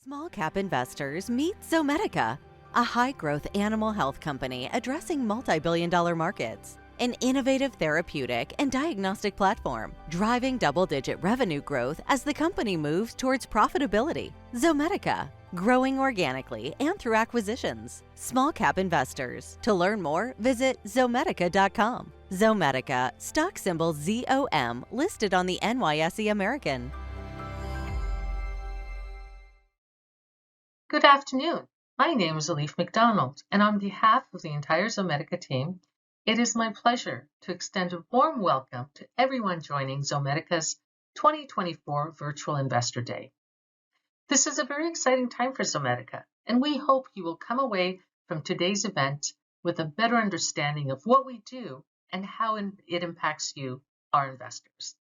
Small cap investors meet Zomedica, a high-growth animal health company addressing multi-billion-dollar markets. An innovative therapeutic and diagnostic platform, driving double-digit revenue growth as the company moves towards profitability. Zomedica, growing organically and through acquisitions. Small cap investors. To learn more, visit Zomedica.com. Zomedica, stock symbol ZOM, listed on the NYSE American. Good afternoon. My name is Elif McDonald, and on behalf of the entire Zomedica team, it is my pleasure to extend a warm welcome to everyone joining Zomedica's 2024 Virtual Investor Day. This is a very exciting time for Zomedica, and we hope you will come away from today's event with a better understanding of what we do and how it impacts you, our investors.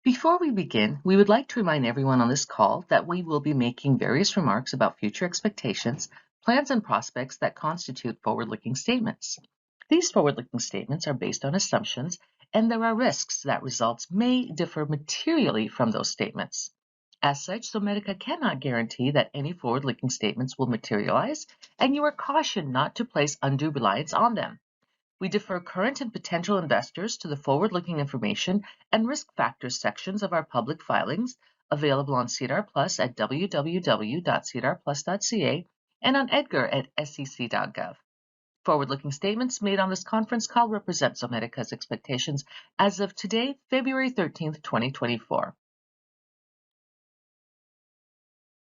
Before we begin, we would like to remind everyone on this call that we will be making various remarks about future expectations, plans, and prospects that constitute forward-looking statements. These forward-looking statements are based on assumptions, and there are risks that results may differ materially from those statements. As such, Zomedica cannot guarantee that any forward-looking statements will materialize, and you are cautioned not to place undue reliance on them. We defer current and potential investors to the forward-looking information and risk factors sections of our public filings, available on SEDAR+ at www.sedarplus.ca and on EDGAR at sec.gov. Forward-looking statements made on this conference call represent Zomedica's expectations as of today, February 13th, 2024.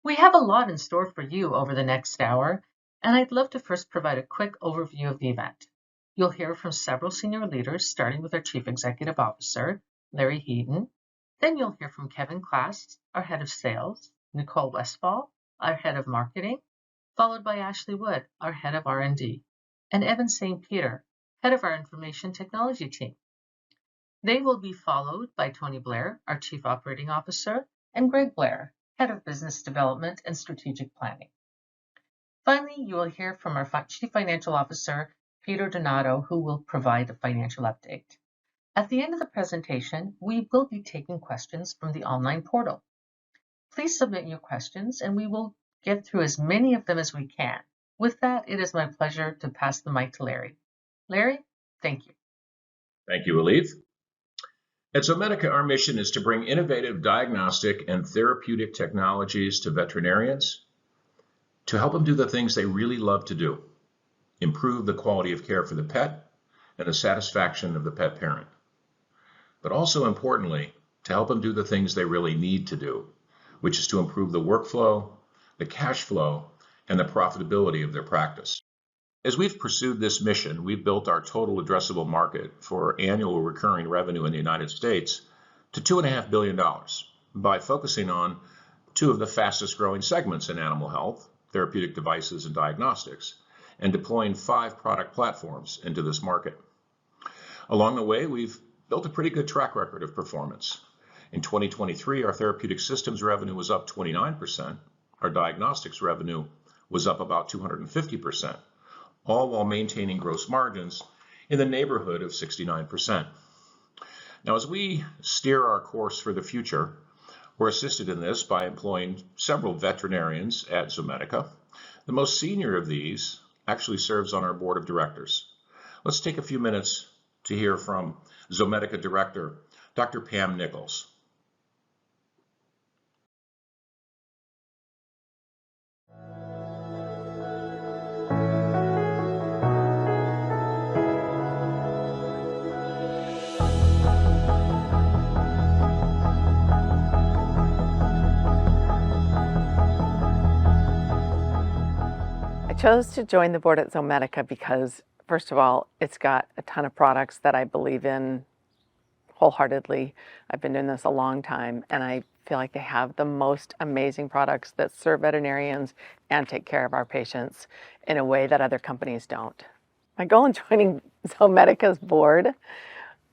We have a lot in store for you over the next hour, and I'd love to first provide a quick overview of the event. You'll hear from several senior leaders, starting with our Chief Executive Officer, Larry Heaton. Then you'll hear from Kevin Klass, our Head of Sales, Nicole Westfall, our Head of Marketing, followed by Ashley Wood, our Head of R&D, and Evan St. Peter, Head of our Information Technology team. They will be followed by Tony Blair, our Chief Operating Officer, and Greg Blair, Head of Business Development and Strategic Planning. Finally, you will hear from our Chief Financial Officer, Peter Donato, who will provide a financial update. At the end of the presentation, we will be taking questions from the online portal. Please submit your questions, and we will get through as many of them as we can. With that, it is my pleasure to pass the mic to Larry. Larry, thank you. Thank you, Elif. At Zomedica, our mission is to bring innovative diagnostic and therapeutic technologies to veterinarians to help them do the things they really love to do. Improve the quality of care for the pet and the satisfaction of the pet parent. But also importantly, to help them do the things they really need to do, which is to improve the workflow, the cash flow, and the profitability of their practice. As we've pursued this mission, we've built our total addressable market for annual recurring revenue in the United States to $2.5 billion by focusing on two of the fastest growing segments in animal health, therapeutic devices and diagnostics, and deploying 5 product platforms into this market. Along the way, we've built a pretty good track record of performance. In 2023, our therapeutic systems revenue was up 29%. Our diagnostics revenue was up about 250%, all while maintaining gross margins in the neighborhood of 69%. Now, as we steer our course for the future, we're assisted in this by employing several veterinarians at Zomedica. The most senior of these actually serves on our board of directors. Let's take a few minutes to hear from Zomedica Director, Dr. Pam Nichols. I chose to join the board at Zomedica because, first of all, it's got a ton of products that I believe in wholeheartedly. I've been doing this a long time, and I feel like they have the most amazing products that serve veterinarians and take care of our patients in a way that other companies don't. My goal in joining Zomedica's board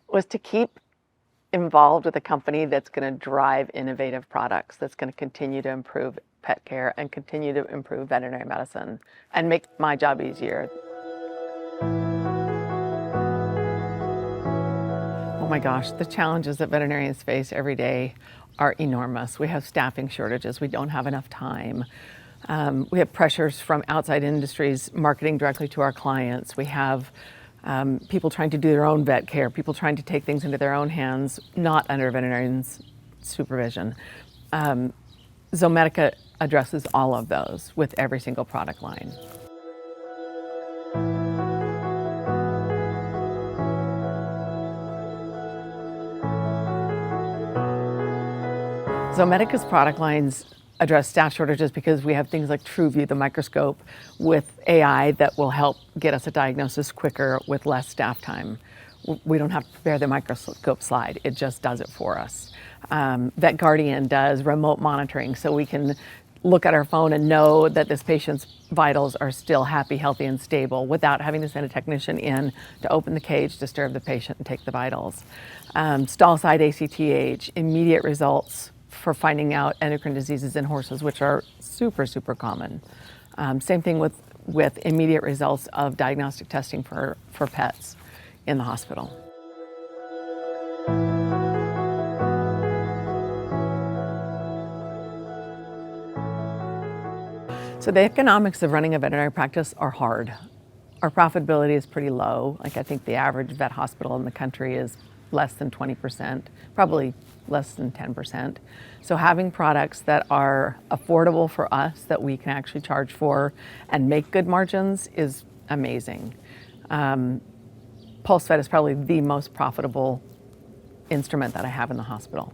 was to keep involved with a company that's going to drive innovative products, that's going to continue to improve pet care and continue to improve veterinary medicine and make my job easier. my gosh, the challenges that veterinarians face every day are enormous. We have staffing shortages. We don't have enough time. We have pressures from outside industries marketing directly to our clients. We have people trying to do their own vet care, people trying to take things into their own hands, not under veterinarians' supervision. Zomedica addresses all of those with every single product line. Zomedica's product lines address staff shortages because we have things like TruView, the microscope, with AI that will help get us a diagnosis quicker with less staff time. We don't have to prepare the microscope slide, it just does it for us. VetGuardian does remote monitoring, so we can look at our phone and know that this patient's vitals are still happy, healthy, and stable without having to send a technician in to open the cage, disturb the patient, and take the vitals. Stall side ACTH, immediate results for finding out endocrine diseases in horses, which are super, super common. Same thing with immediate results of diagnostic testing for pets in the hospital. So the economics of running a veterinary practice are hard. Our profitability is pretty low. Like, I think the average vet hospital in the country is less than 20%, probably less than 10%. So having products that are affordable for us, that we can actually charge for and make good margins, is amazing. PulseVet is probably the most profitable instrument that I have in the hospital.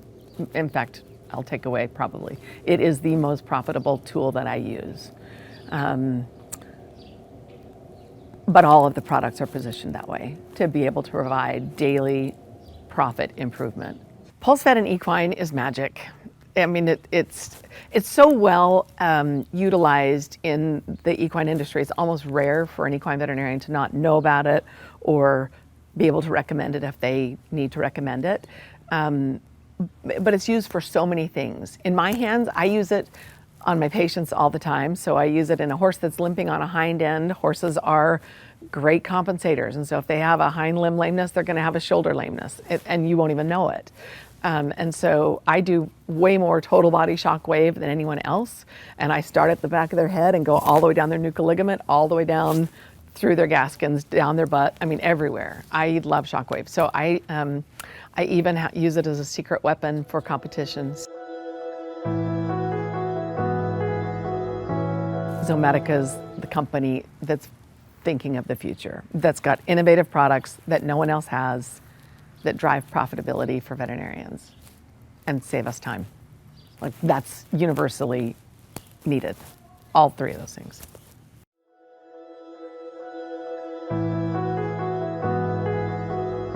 In fact, I'll take away probably. It is the most profitable tool that I use. But all of the products are positioned that way to be able to provide daily profit improvement. PulseVet in equine is magic. I mean, it's so well utilized in the equine industry. It's almost rare for an equine veterinarian to not know about it or be able to recommend it if they need to recommend it. But it's used for so many things. In my hands, I use it on my patients all the time. So I use it in a horse that's limping on a hind end. Horses are great compensators. And so if they have a hind limb lameness, they're going to have a shoulder lameness, and you won't even know it. And so I do way more total body shock wave than anyone else. And I start at the back of their head and go all the way down their nuchal ligament, all the way down through their gaskins, down their butt, I mean, everywhere. I love shockwave. So I even use it as a secret weapon for competitions. Zomedica is the company that's thinking of the future, that's got innovative products that no one else has, that drive profitability for veterinarians and save us time. Like, that's universally needed, all three of those things.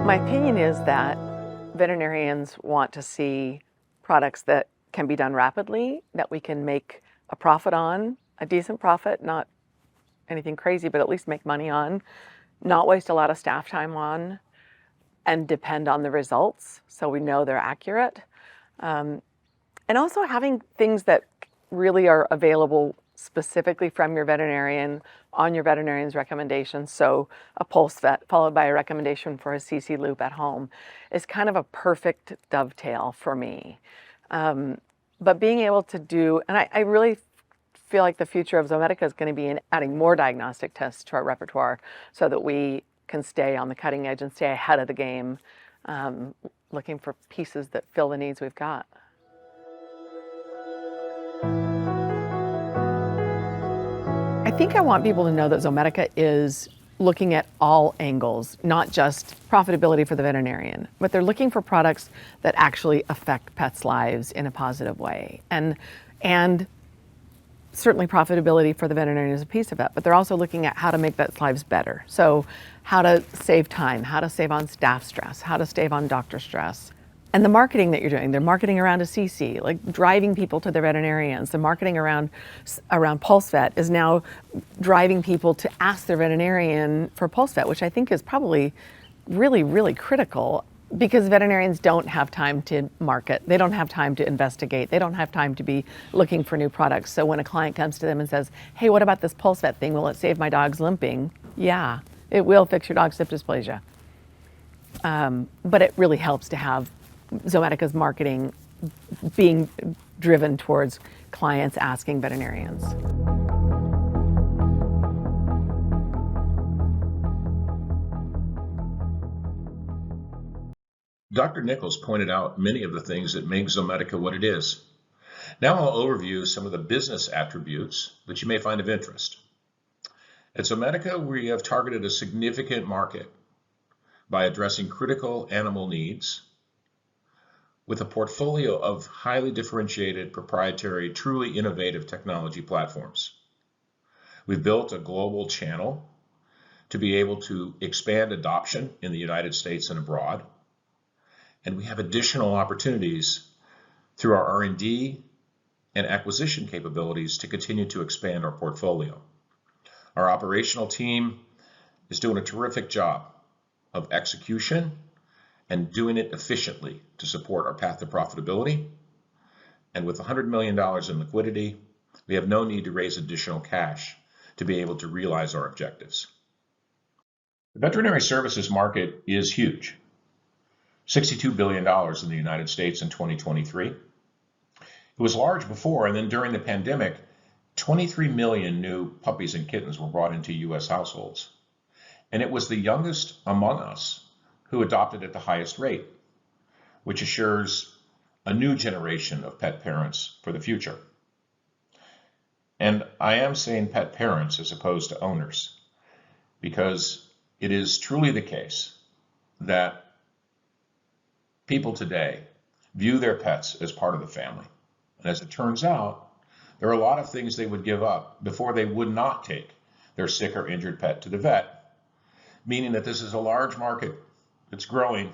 My opinion is that veterinarians want to see products that can be done rapidly, that we can make a profit on, a decent profit, not anything crazy, but at least make money on, not waste a lot of staff time on, and depend on the results so we know they're accurate. And also having things that really are available specifically from your veterinarian on your veterinarian's recommendation. So a PulseVet followed by a recommendation for a CC loop at home is kind of a perfect dovetail for me. But being able to do, and I really feel like the future of Zomedica is going to be in adding more diagnostic tests to our repertoire so that we can stay on the cutting edge and stay ahead of the game, looking for pieces that fill the needs we've got. I think I want people to know that Zomedica is looking at all angles, not just profitability for the veterinarian, but they're looking for products that actually affect pets' lives in a positive way. And certainly profitability for the veterinarian is a piece of it, but they're also looking at how to make vets' lives better. So how to save time, how to save on staff stress, how to save on doctor stress. And the marketing that you're doing, they're marketing around a CC, like driving people to their veterinarians. The marketing around PulseVet is now driving people to ask their veterinarian for PulseVet, which I think is probably really, really critical, because veterinarians don't have time to market. They don't have time to investigate. They don't have time to be looking for new products. So when a client comes to them and says, hey, what about this PulseVet thing? Will it save my dog's limping? Yeah, it will fix your dog's hip dysplasia. But it really helps to have Zomedica's marketing being driven towards clients asking veterinarians. Dr. Nichols pointed out many of the things that make Zomedica what it is. Now I'll overview some of the business attributes that you may find of interest. At Zomedica, we have targeted a significant market by addressing critical animal needs with a portfolio of highly differentiated, proprietary, truly innovative technology platforms. We've built a global channel to be able to expand adoption in the United States and abroad. And we have additional opportunities through our R&D and acquisition capabilities to continue to expand our portfolio. Our operational team is doing a terrific job of execution and doing it efficiently to support our path to profitability. And with $100 million in liquidity, we have no need to raise additional cash to be able to realize our objectives. The veterinary services market is huge. $62 billion in the United States in 2023. It was large before, and then during the pandemic, 23 million new puppies and kittens were brought into U.S. households. And it was the youngest among us who adopted at the highest rate, which assures a new generation of pet parents for the future. And I am saying pet parents as opposed to owners, because it is truly the case that people today view their pets as part of the family. And as it turns out, there are a lot of things they would give up before they would not take their sick or injured pet to the vet, meaning that this is a large market that's growing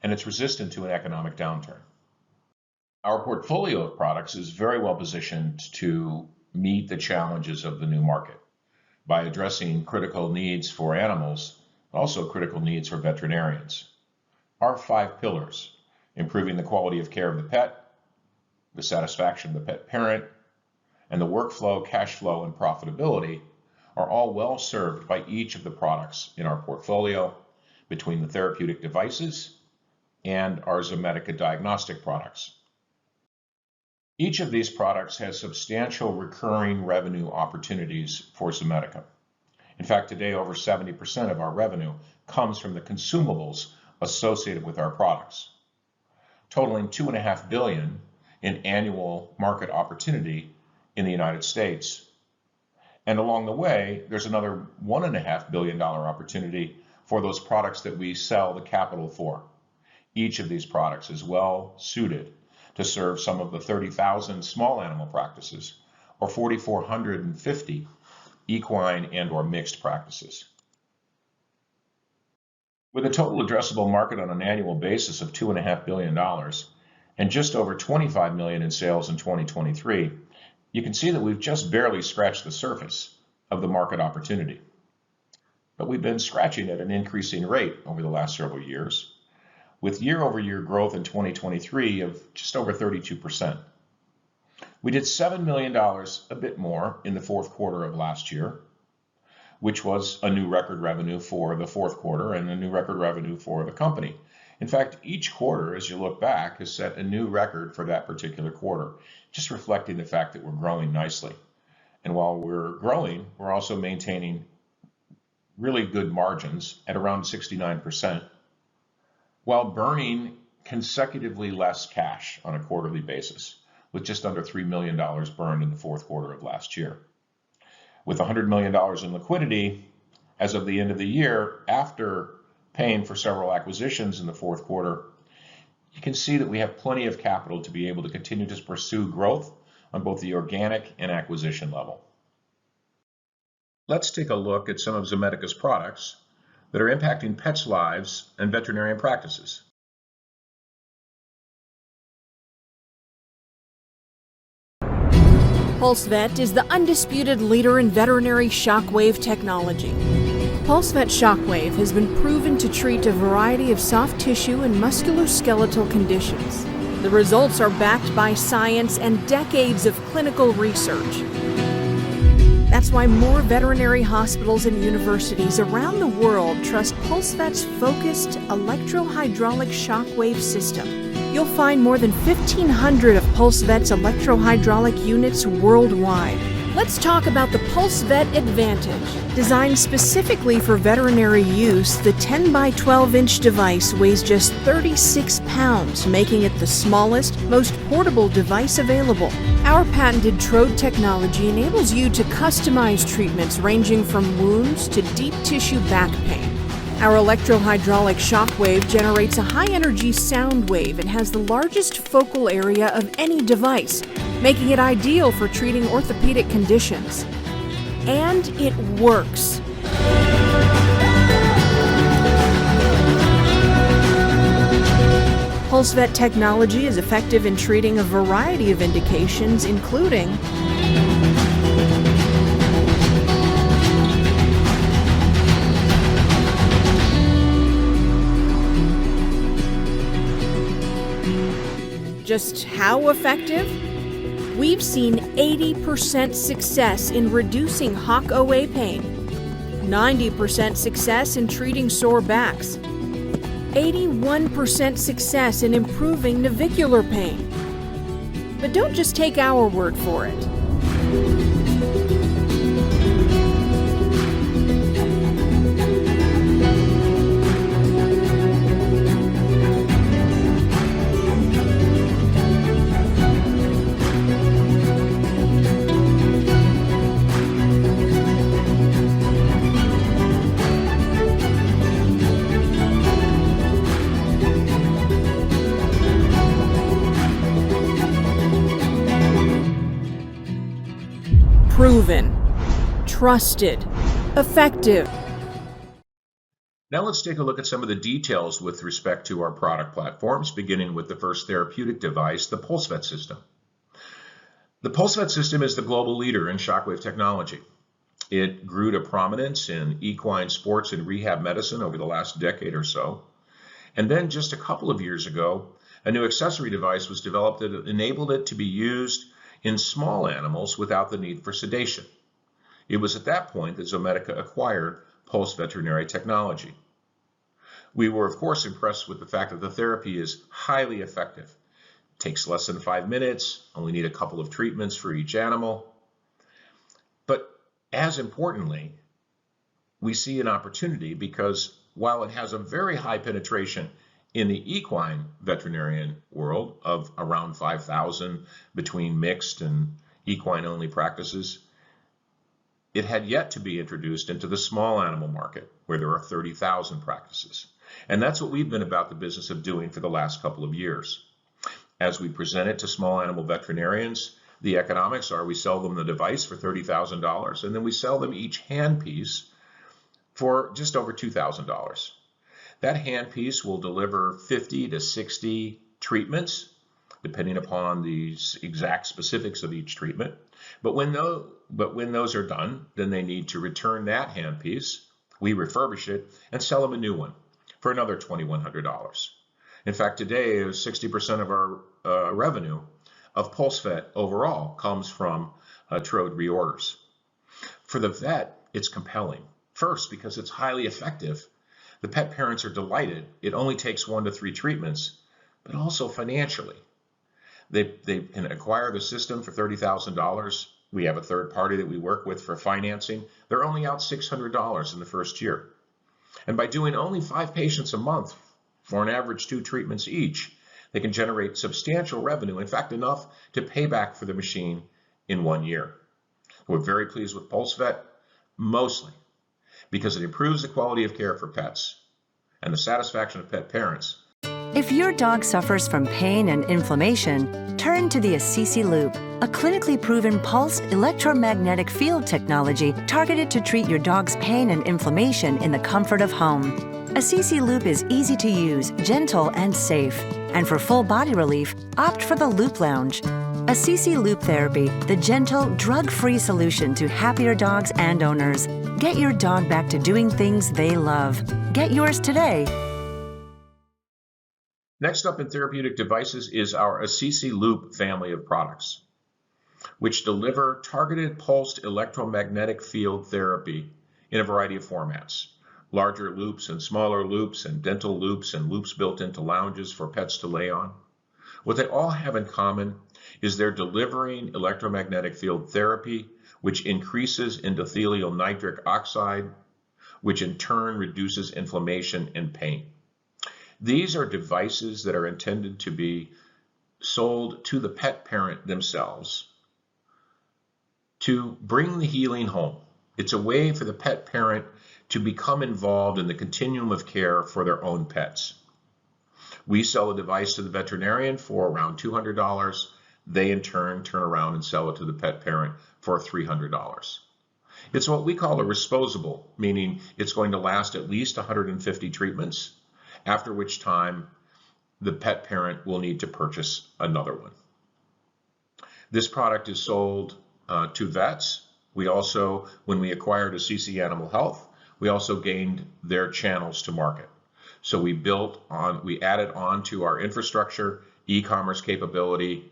and it's resistant to an economic downturn. Our portfolio of products is very well positioned to meet the challenges of the new market by addressing critical needs for animals, also critical needs for veterinarians. Our 5 pillars, improving the quality of care of the pet, the satisfaction of the pet parent, and the workflow, cash flow, and profitability, are all well served by each of the products in our portfolio between the therapeutic devices and our Zomedica diagnostic products. Each of these products has substantial recurring revenue opportunities for Zomedica. In fact, today over 70% of our revenue comes from the consumables associated with our products, totaling $2.5 billion in annual market opportunity in the United States. And along the way, there's another $1.5 billion opportunity for those products that we sell the capital for. Each of these products is well suited to serve some of the 30,000 small animal practices or 4,450 equine and or mixed practices. With a total addressable market on an annual basis of $2.5 billion and just over 25 million in sales in 2023, you can see that we've just barely scratched the surface of the market opportunity. But we've been scratching at an increasing rate over the last several years, with year-over-year growth in 2023 of just over 32%. We did $7 million, a bit more, in the fourth quarter of last year, which was a new record revenue for the fourth quarter and a new record revenue for the company. In fact, each quarter, as you look back, has set a new record for that particular quarter, just reflecting the fact that we're growing nicely. And while we're growing, we're also maintaining really good margins at around 69%, while burning consecutively less cash on a quarterly basis, with just under $3 million burned in the fourth quarter of last year. With $100 million in liquidity as of the end of the year, after paying for several acquisitions in the fourth quarter, you can see that we have plenty of capital to be able to continue to pursue growth on both the organic and acquisition level. Let's take a look at some of Zomedica's products that are impacting pets' lives and veterinarian practices. PulseVet is the undisputed leader in veterinary shockwave technology. PulseVet Shockwave has been proven to treat a variety of soft tissue and musculoskeletal conditions. The results are backed by science and decades of clinical research. That's why more veterinary hospitals and universities around the world trust PulseVet's focused electrohydraulic shockwave system. You'll find more than 1,500 of PulseVet's electrohydraulic units worldwide. Let's talk about the PulseVet Advantage. Designed specifically for veterinary use, the 10 by 12-inch device weighs just 36 pounds, making it the smallest, most portable device available. Our patented Trode technology enables you to customize treatments ranging from wounds to deep tissue back pain. Our electrohydraulic shockwave generates a high-energy sound wave and has the largest focal area of any device, making it ideal for treating orthopedic conditions. And it works. PulseVet technology is effective in treating a variety of indications, including just how effective? We've seen 80% success in reducing hock OA pain, 90% success in treating sore backs, 81% success in improving navicular pain. But don't just take our word for it. Proven, trusted, effective. Now let's take a look at some of the details with respect to our product platforms, beginning with the first therapeutic device, the PulseVet system. The PulseVet system is the global leader in shockwave technology. It grew to prominence in equine sports and rehab medicine over the last decade or so. And then just a couple of years ago, a new accessory device was developed that enabled it to be used in small animals without the need for sedation. It was at that point that Zomedica acquired Pulse Veterinary Technology. We were, of course, impressed with the fact that the therapy is highly effective. It takes less than 5 minutes, only need a couple of treatments for each animal. But as importantly, we see an opportunity because while it has a very high penetration in the equine veterinarian world of around 5,000 between mixed and equine-only practices, it had yet to be introduced into the small animal market, where there are 30,000 practices. And that's what we've been about the business of doing for the last couple of years. As we present it to small animal veterinarians, the economics are we sell them the device for $30,000, and then we sell them each handpiece for just over $2,000. That handpiece will deliver 50 to 60 treatments, depending upon the exact specifics of each treatment. But when those are done, then they need to return that handpiece. We refurbish it and sell them a new one for another $2,100. In fact, today, 60% of our revenue of PulseVet overall comes from Trode reorders. For the vet, it's compelling. First, because it's highly effective. The pet parents are delighted. It only takes 1 to 3 treatments, but also financially. They can acquire the system for $30,000. We have a third party that we work with for financing. They're only out $600 in the first year. And by doing only 5 patients a month for an average 2 treatments each, they can generate substantial revenue, in fact, enough to pay back for the machine in 1 year. We're very pleased with PulseVet, mostly because it improves the quality of care for pets and the satisfaction of pet parents. If your dog suffers from pain and inflammation, turn to the Assisi Loop, a clinically proven pulsed electromagnetic field technology targeted to treat your dog's pain and inflammation in the comfort of home. Assisi Loop is easy to use, gentle, and safe. And for full body relief, opt for the Loop Lounge. Assisi Loop Therapy, the gentle, drug-free solution to happier dogs and owners. Get your dog back to doing things they love. Get yours today. Next up in therapeutic devices is our Assisi Loop family of products. which deliver targeted pulsed electromagnetic field therapy in a variety of formats. Larger loops and smaller loops and dental loops and loops built into lounges for pets to lay on. What they all have in common is they're delivering electromagnetic field therapy, which increases endothelial nitric oxide, which in turn reduces inflammation and pain. These are devices that are intended to be sold to the pet parent themselves to bring the healing home. It's a way for the pet parent to become involved in the continuum of care for their own pets. We sell a device to the veterinarian for around $200. They in turn turn around and sell it to the pet parent for $300. It's what we call a disposable, meaning it's going to last at least 150 treatments, after which time the pet parent will need to purchase another one. This product is sold to vets. We also, when we acquired CC Animal Health, we also gained their channels to market. So we added on to our infrastructure, e-commerce capability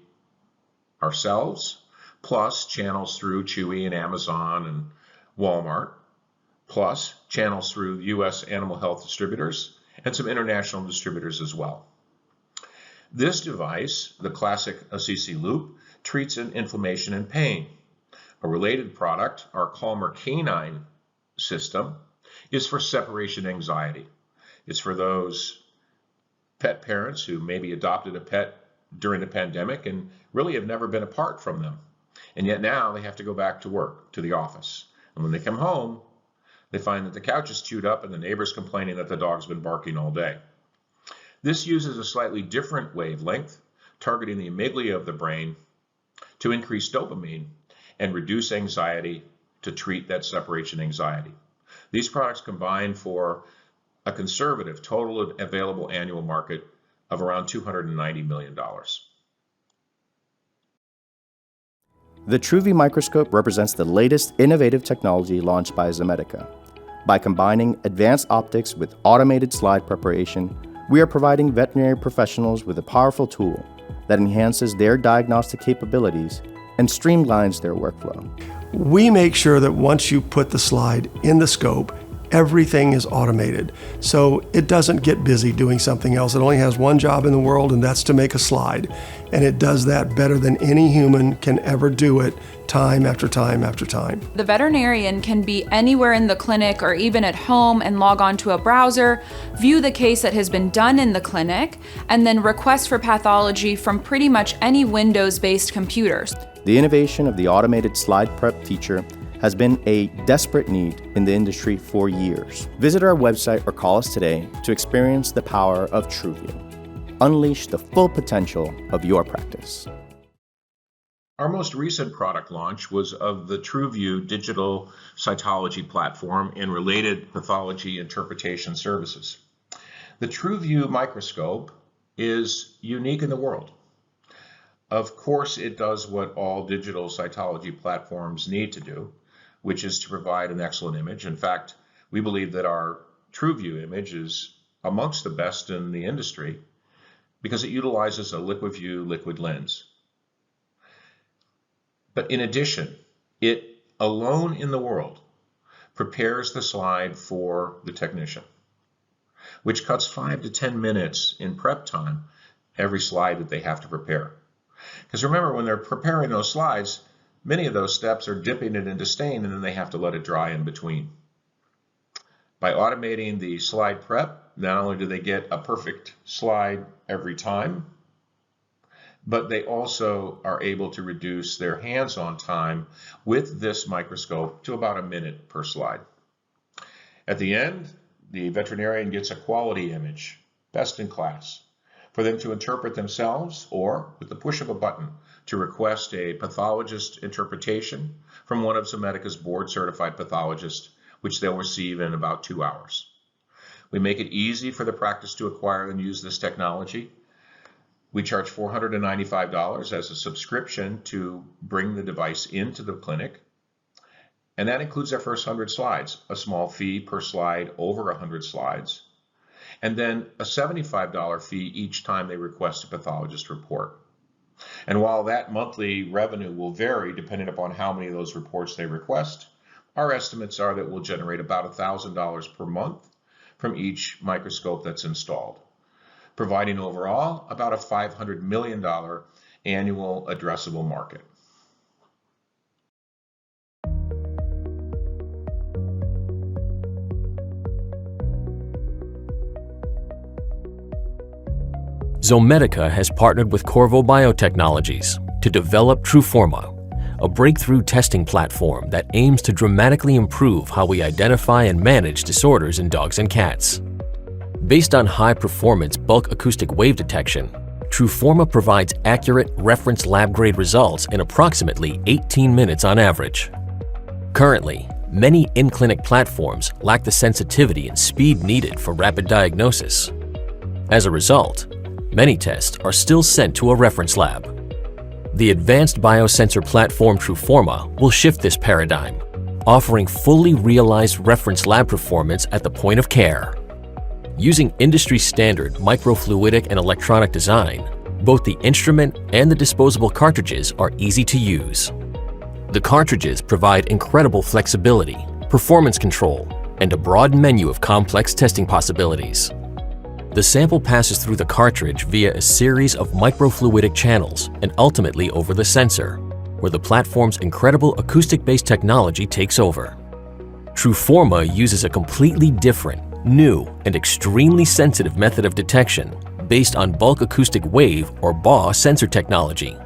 ourselves, plus channels through Chewy and Amazon and Walmart, plus channels through U.S. animal health distributors and some international distributors as well. This device, the classic CC Loop, treats inflammation and pain. A related product, our Calmer Canine system, is for separation anxiety. It's for those pet parents who maybe adopted a pet during the pandemic and really have never been apart from them. And yet now they have to go back to work, to the office. And when they come home, they find that the couch is chewed up and the neighbor's complaining that the dog's been barking all day. This uses a slightly different wavelength, targeting the amygdala of the brain to increase dopamine and reduce anxiety to treat that separation anxiety. These products combine for a conservative total available annual market of around $290 million. The TruView microscope represents the latest innovative technology launched by Zomedica. By combining advanced optics with automated slide preparation, we are providing veterinary professionals with a powerful tool that enhances their diagnostic capabilities and streamlines their workflow. We make sure that once you put the slide in the scope, everything is automated. So it doesn't get busy doing something else. It only has one job in the world, and that's to make a slide. And it does that better than any human can ever do it, time after time after time. The veterinarian can be anywhere in the clinic or even at home and log on to a browser, view the case that has been done in the clinic, and then request for pathology from pretty much any Windows-based computers. The innovation of the automated slide prep feature has been a desperate need in the industry for years. Visit our website or call us today to experience the power of TruView. Unleash the full potential of your practice. Our most recent product launch was of the TruView digital cytology platform and related pathology interpretation services. The TruView microscope is unique in the world. Of course, it does what all digital cytology platforms need to do, which is to provide an excellent image. In fact, we believe that our TruView image is amongst the best in the industry because it utilizes a LiquidView liquid lens. But in addition, it alone in the world prepares the slide for the technician, which cuts 5 to 10 minutes in prep time every slide that they have to prepare. Because remember, when they're preparing those slides, many of those steps are dipping it into stain and then they have to let it dry in between. By automating the slide prep, not only do they get a perfect slide every time, but they also are able to reduce their hands-on time with this microscope to about a minute per slide. At the end, the veterinarian gets a quality image, best in class, for them to interpret themselves or, with the push of a button, to request a pathologist interpretation from one of Zomedica's board-certified pathologists, which they'll receive in about 2 hours. We make it easy for the practice to acquire and use this technology. We charge $495 as a subscription to bring the device into the clinic, and that includes their first 100 slides, a small fee per slide over 100 slides, and then a $75 fee each time they request a pathologist report. And while that monthly revenue will vary depending upon how many of those reports they request, our estimates are that we'll generate about $1,000 per month from each microscope that's installed, providing overall about a $500 million annual addressable market. Zomedica has partnered with Qorvo Biotechnologies to develop Forma, a breakthrough testing platform that aims to dramatically improve how we identify and manage disorders in dogs and cats. Based on high-performance bulk acoustic wave detection, Forma provides accurate reference lab-grade results in approximately 18 minutes on average. Currently, many in-clinic platforms lack the sensitivity and speed needed for rapid diagnosis. As a result, many tests are still sent to a reference lab. The advanced biosensor platform Forma will shift this paradigm, offering fully realized reference lab performance at the point of care. Using industry-standard microfluidic and electronic design, both the instrument and the disposable cartridges are easy to use. The cartridges provide incredible flexibility, performance control, and a broad menu of complex testing possibilities. The sample passes through the cartridge via a series of microfluidic channels and ultimately over the sensor, where the platform's incredible acoustic-based technology takes over. Forma uses a completely different, new, and extremely sensitive method of detection based on bulk acoustic wave or BAW sensor technology.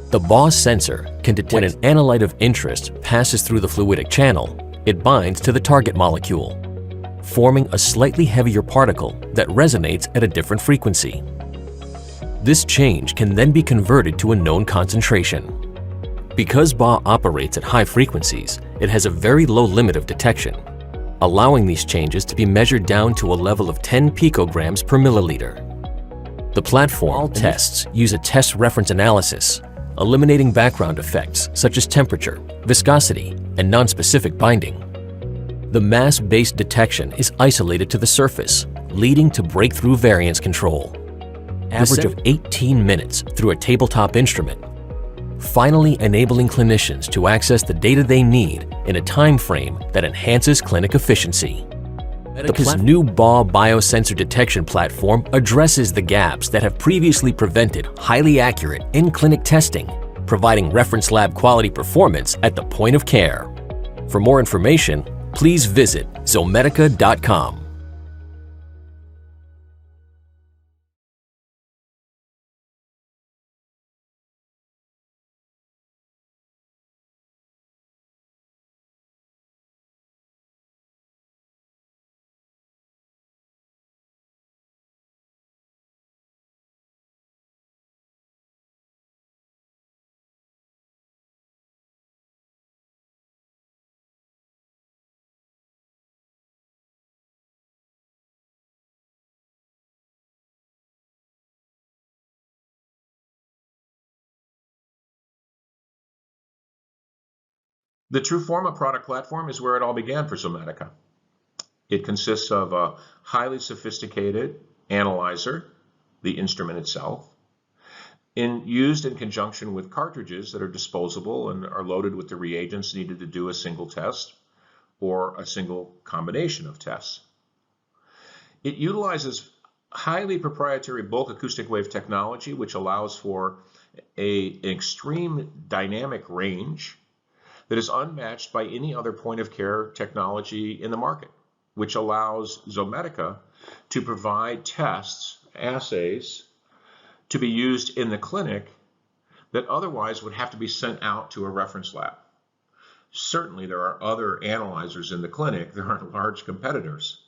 The BAW sensor can detect when an analyte of interest passes through the fluidic channel, it binds to the target molecule, forming a slightly heavier particle that resonates at a different frequency. This change can then be converted to a known concentration. Because BAW operates at high frequencies, it has a very low limit of detection, allowing these changes to be measured down to a level of 10 picograms per milliliter. The platform tests use a test reference analysis, eliminating background effects such as temperature, viscosity, and nonspecific binding. The mass-based detection is isolated to the surface, leading to breakthrough variance control. Average of 18 minutes through a tabletop instrument, finally enabling clinicians to access the data they need in a time frame that enhances clinic efficiency. The new BAW biosensor detection platform addresses the gaps that have previously prevented highly accurate in-clinic testing, providing reference lab quality performance at the point of care. For more information, please visit zomedica.com. The Forma product platform is where it all began for Zomedica. It consists of a highly sophisticated analyzer, the instrument itself, used in conjunction with cartridges that are disposable and are loaded with the reagents needed to do a single test or a single combination of tests. It utilizes highly proprietary bulk acoustic wave technology, which allows for an extreme dynamic range that is unmatched by any other point of care technology in the market, which allows Zomedica to provide tests, assays, to be used in the clinic that otherwise would have to be sent out to a reference lab. Certainly there are other analyzers in the clinic, there are large competitors,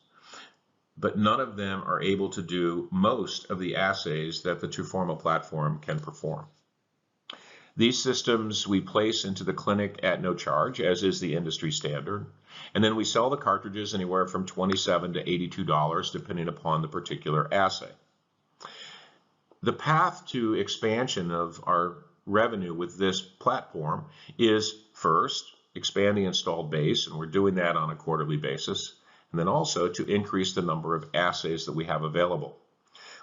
but none of them are able to do most of the assays that the Forma platform can perform. These systems we place into the clinic at no charge, as is the industry standard, and then we sell the cartridges anywhere from $27 to $82, depending upon the particular assay. The path to expansion of our revenue with this platform is first, expand the installed base, and we're doing that on a quarterly basis, and then also to increase the number of assays that we have available.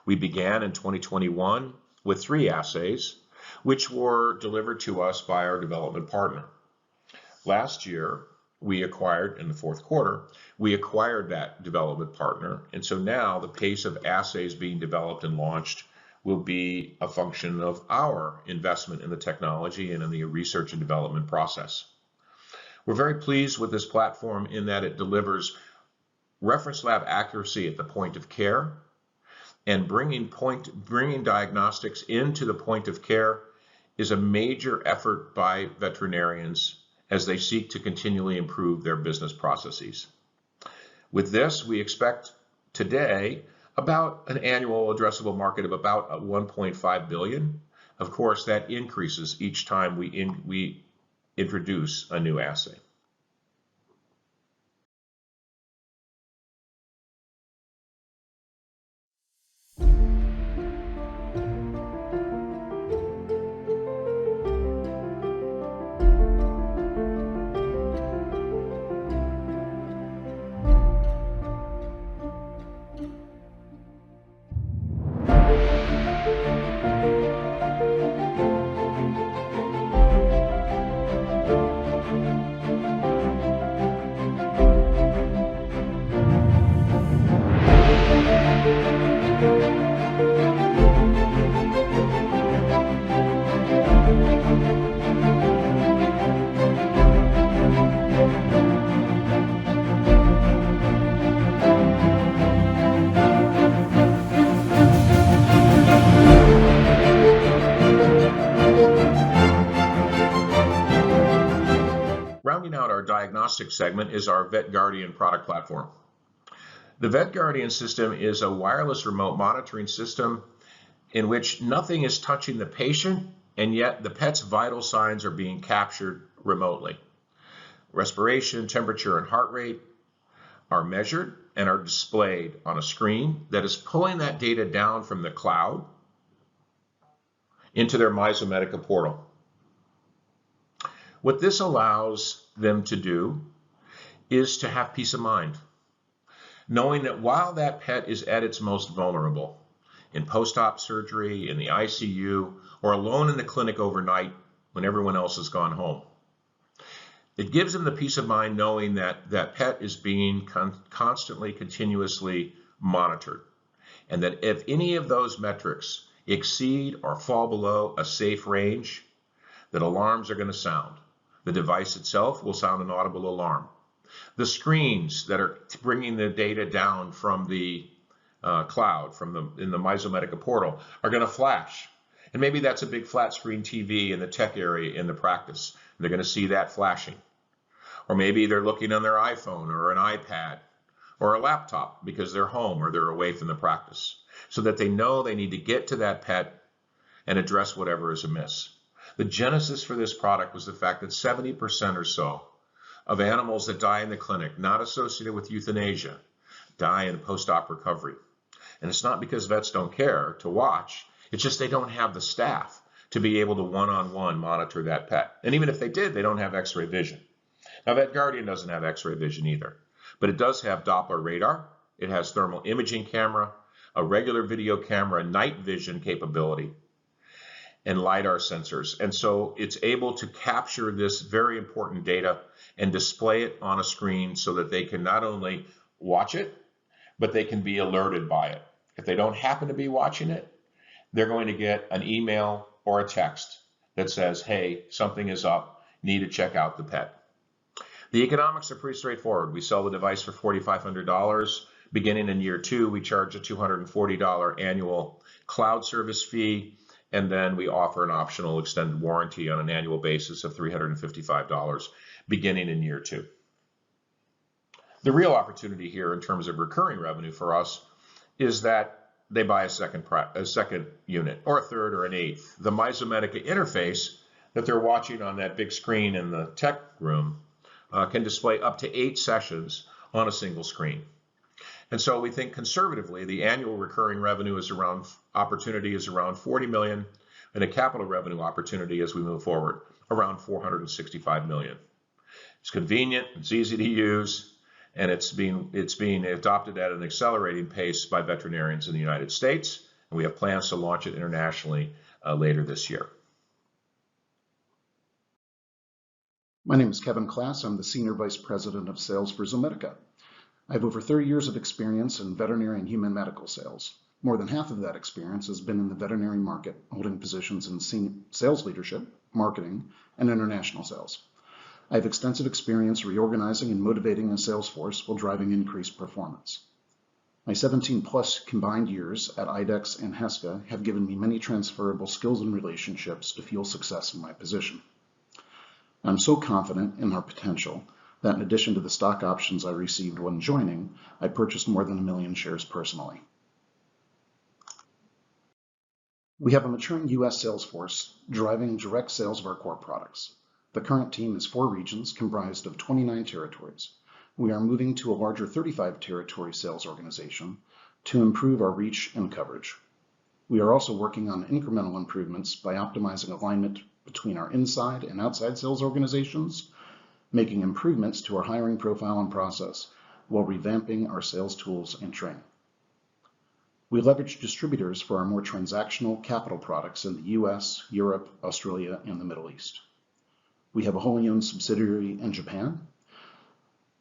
We began in 2021 with 3 assays, which were delivered to us by our development partner. Last year, we acquired, in the fourth quarter, we acquired that development partner, and so now the pace of assays being developed and launched will be a function of our investment in the technology and in the research and development process. We're very pleased with this platform in that it delivers reference lab accuracy at the point of care, and bringing diagnostics into the point of care is a major effort by veterinarians as they seek to continually improve their business processes. With this, we expect today about an annual addressable market of about 1.5 billion. Of course, that increases each time we introduce a new assay. Rounding out our diagnostic segment is our VetGuardian product platform. The VetGuardian system is a wireless remote monitoring system in which nothing is touching the patient, and yet the pet's vital signs are being captured remotely. Respiration, temperature, and heart rate are measured and are displayed on a screen that is pulling that data down from the cloud into their MyZomedica portal. What this allows them to do is to have peace of mind, knowing that while that pet is at its most vulnerable, in post-op surgery, in the ICU, or alone in the clinic overnight when everyone else has gone home, it gives them the peace of mind knowing that that pet is being constantly, continuously monitored, and that if any of those metrics exceed or fall below a safe range, that alarms are going to sound. The device itself will sound an audible alarm. The screens that are bringing the data down from the cloud, in the MyZomedica portal, are going to flash. And maybe that's a big flat screen TV in the tech area in the practice. And they're going to see that flashing. Or maybe they're looking on their iPhone or an iPad or a laptop because they're home or they're away from the practice, so that they know they need to get to that pet and address whatever is amiss. The genesis for this product was the fact that 70% or so of animals that die in the clinic, not associated with euthanasia, die in post-op recovery. And it's not because vets don't care to watch, it's just they don't have the staff to be able to one-on-one monitor that pet. And even if they did, they don't have x-ray vision. Now, VetGuardian doesn't have x-ray vision either, but it does have Doppler radar, it has thermal imaging camera, a regular video camera, night vision capability, and LiDAR sensors. And so it's able to capture this very important data and display it on a screen so that they can not only watch it, but they can be alerted by it. If they don't happen to be watching it, they're going to get an email or a text that says, hey, something is up, need to check out the pet. The economics are pretty straightforward. We sell the device for $4,500. Beginning in year 2, we charge a $240 annual cloud service fee, and then we offer an optional extended warranty on an annual basis of $355 beginning in year 2. The real opportunity here in terms of recurring revenue for us is that they buy a second unit, or a third, or an eighth. The MyZomedica interface that they're watching on that big screen in the tech room can display up to 8 sessions on a single screen. And so we think conservatively, the annual recurring revenue opportunity is around 40 million, and a capital revenue opportunity as we move forward, around 465 million. It's convenient, it's easy to use, and it's being adopted at an accelerating pace by veterinarians in the United States, and we have plans to launch it internationally later this year. My name is Kevin Klass. I'm the Senior Vice President of Sales for Zomedica. I have over 30 years of experience in veterinary and human medical sales. More than half of that experience has been in the veterinary market, holding positions in sales leadership, marketing, and international sales. I have extensive experience reorganizing and motivating a sales force while driving increased performance. My 17-plus combined years at IDEXX and Heska have given me many transferable skills and relationships to fuel success in my position. I'm so confident in our potential that in addition to the stock options I received when joining, I purchased more than 1 million shares personally. We have a maturing U.S. sales force driving direct sales of our core products. The current team is 4 regions comprised of 29 territories. We are moving to a larger 35 territory sales organization to improve our reach and coverage. We are also working on incremental improvements by optimizing alignment between our inside and outside sales organizations, making improvements to our hiring profile and process, while revamping our sales tools and training. We leverage distributors for our more transactional capital products in the US, Europe, Australia, and the Middle East. We have a wholly owned subsidiary in Japan,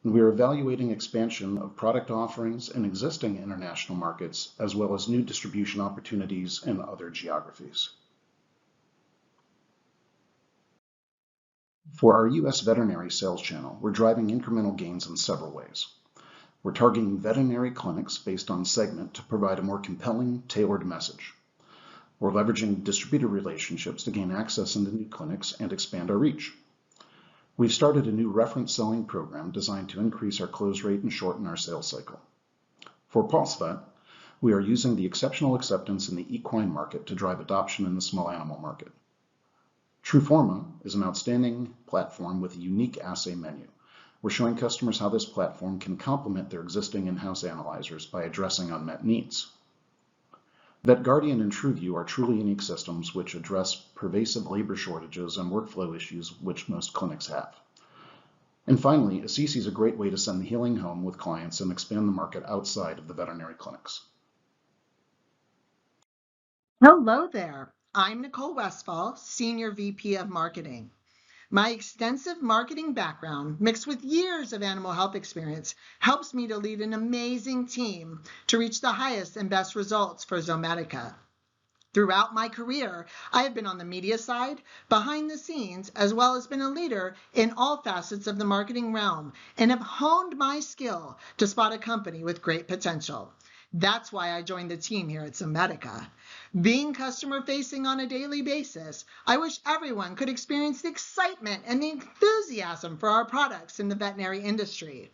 and we are evaluating expansion of product offerings in existing international markets, as well as new distribution opportunities in other geographies. For our US veterinary sales channel, we're driving incremental gains in several ways. We're targeting veterinary clinics based on segment to provide a more compelling, tailored message. We're leveraging distributor relationships to gain access into new clinics and expand our reach. We've started a new reference selling program designed to increase our close rate and shorten our sales cycle. For PulseVet, we are using the exceptional acceptance in the equine market to drive adoption in the small animal market. Forma is an outstanding platform with a unique assay menu. We're showing customers how this platform can complement their existing in-house analyzers by addressing unmet needs. VetGuardian and TruView are truly unique systems which address pervasive labor shortages and workflow issues which most clinics have. And finally, Assisi is a great way to send the healing home with clients and expand the market outside of the veterinary clinics. Hello there. I'm Nicole Westfall, Senior VP of Marketing. My extensive marketing background, mixed with years of animal health experience, helps me to lead an amazing team to reach the highest and best results for Zomedica. Throughout my career, I have been on the media side, behind the scenes, as well as been a leader in all facets of the marketing realm, and have honed my skill to spot a company with great potential. That's why I joined the team here at Zomedica. Being customer-facing on a daily basis, I wish everyone could experience the excitement and the enthusiasm for our products in the veterinary industry.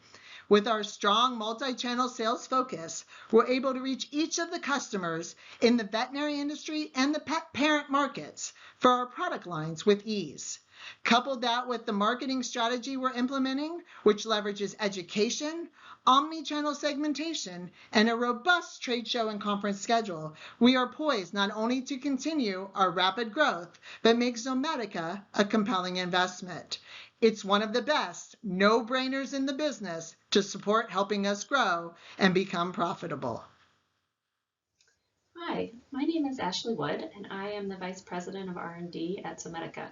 With our strong multi-channel sales focus, we're able to reach each of the customers in the veterinary industry and the pet parent markets for our product lines with ease. Couple that with the marketing strategy we're implementing, which leverages education, omni-channel segmentation, and a robust trade show and conference schedule, we are poised not only to continue our rapid growth, but make Zomedica a compelling investment. It's one of the best no-brainers in the business to support helping us grow and become profitable. Hi, my name is Ashley Wood, and I am the Vice President of R&D at Zomedica.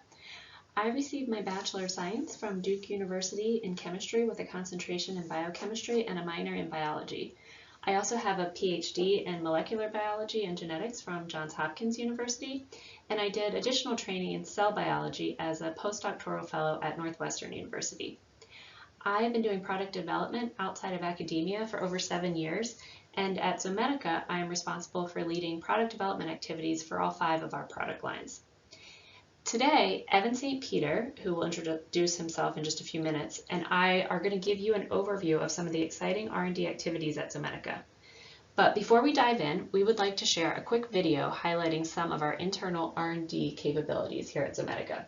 I received my Bachelor of Science from Duke University in chemistry with a concentration in biochemistry and a minor in biology. I also have a PhD in molecular biology and genetics from Johns Hopkins University, and I did additional training in cell biology as a postdoctoral fellow at Northwestern University. I have been doing product development outside of academia for over 7 years, and at Zomedica, I am responsible for leading product development activities for all 5 of our product lines. Today, Evan St. Peter, who will introduce himself in just a few minutes, and I are going to give you an overview of some of the exciting R&D activities at Zomedica. But before we dive in, we would like to share a quick video highlighting some of our internal R&D capabilities here at Zomedica.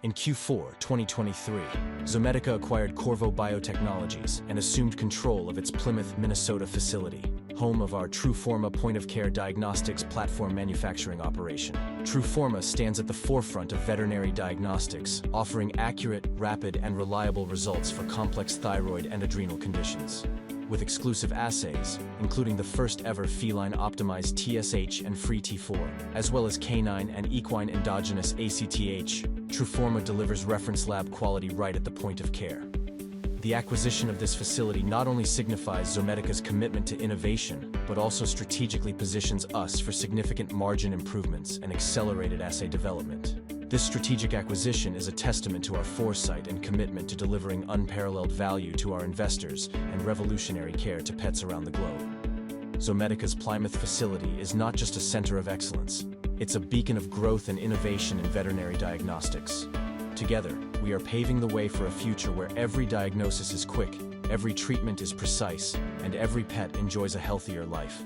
In Q4 2023, Zomedica acquired Qorvo Biotechnologies and assumed control of its Plymouth, Minnesota facility, home of our Forma point-of-care diagnostics platform manufacturing operation. Forma stands at the forefront of veterinary diagnostics, offering accurate, rapid, and reliable results for complex thyroid and adrenal conditions. with exclusive assays, including the first ever feline-optimized TSH and free T4, as well as canine and equine endogenous ACTH, Truforma delivers reference lab quality right at the point of care. The acquisition of this facility not only signifies Zomedica's commitment to innovation, but also strategically positions us for significant margin improvements and accelerated assay development. This strategic acquisition is a testament to our foresight and commitment to delivering unparalleled value to our investors and revolutionary care to pets around the globe. Zomedica's Plymouth facility is not just a center of excellence, it's a beacon of growth and innovation in veterinary diagnostics. Together, we are paving the way for a future where every diagnosis is quick, every treatment is precise, and every pet enjoys a healthier life.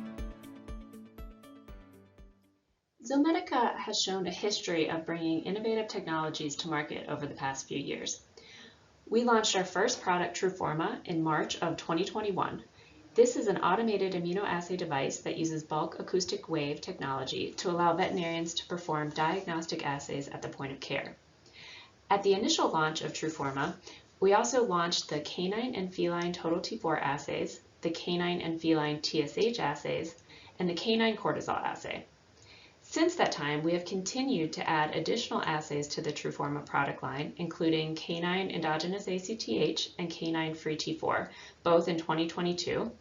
Zomedica has shown a history of bringing innovative technologies to market over the past few years. We launched our first product, Truforma, in March of 2021. This is an automated immunoassay device that uses bulk acoustic wave technology to allow veterinarians to perform diagnostic assays at the point of care. At the initial launch of Truforma, we also launched the canine and feline total T4 assays, the canine and feline TSH assays, and the canine cortisol assay. Since that time, we have continued to add additional assays to the Truforma product line, including canine endogenous ACTH and canine free T4, both in 2022,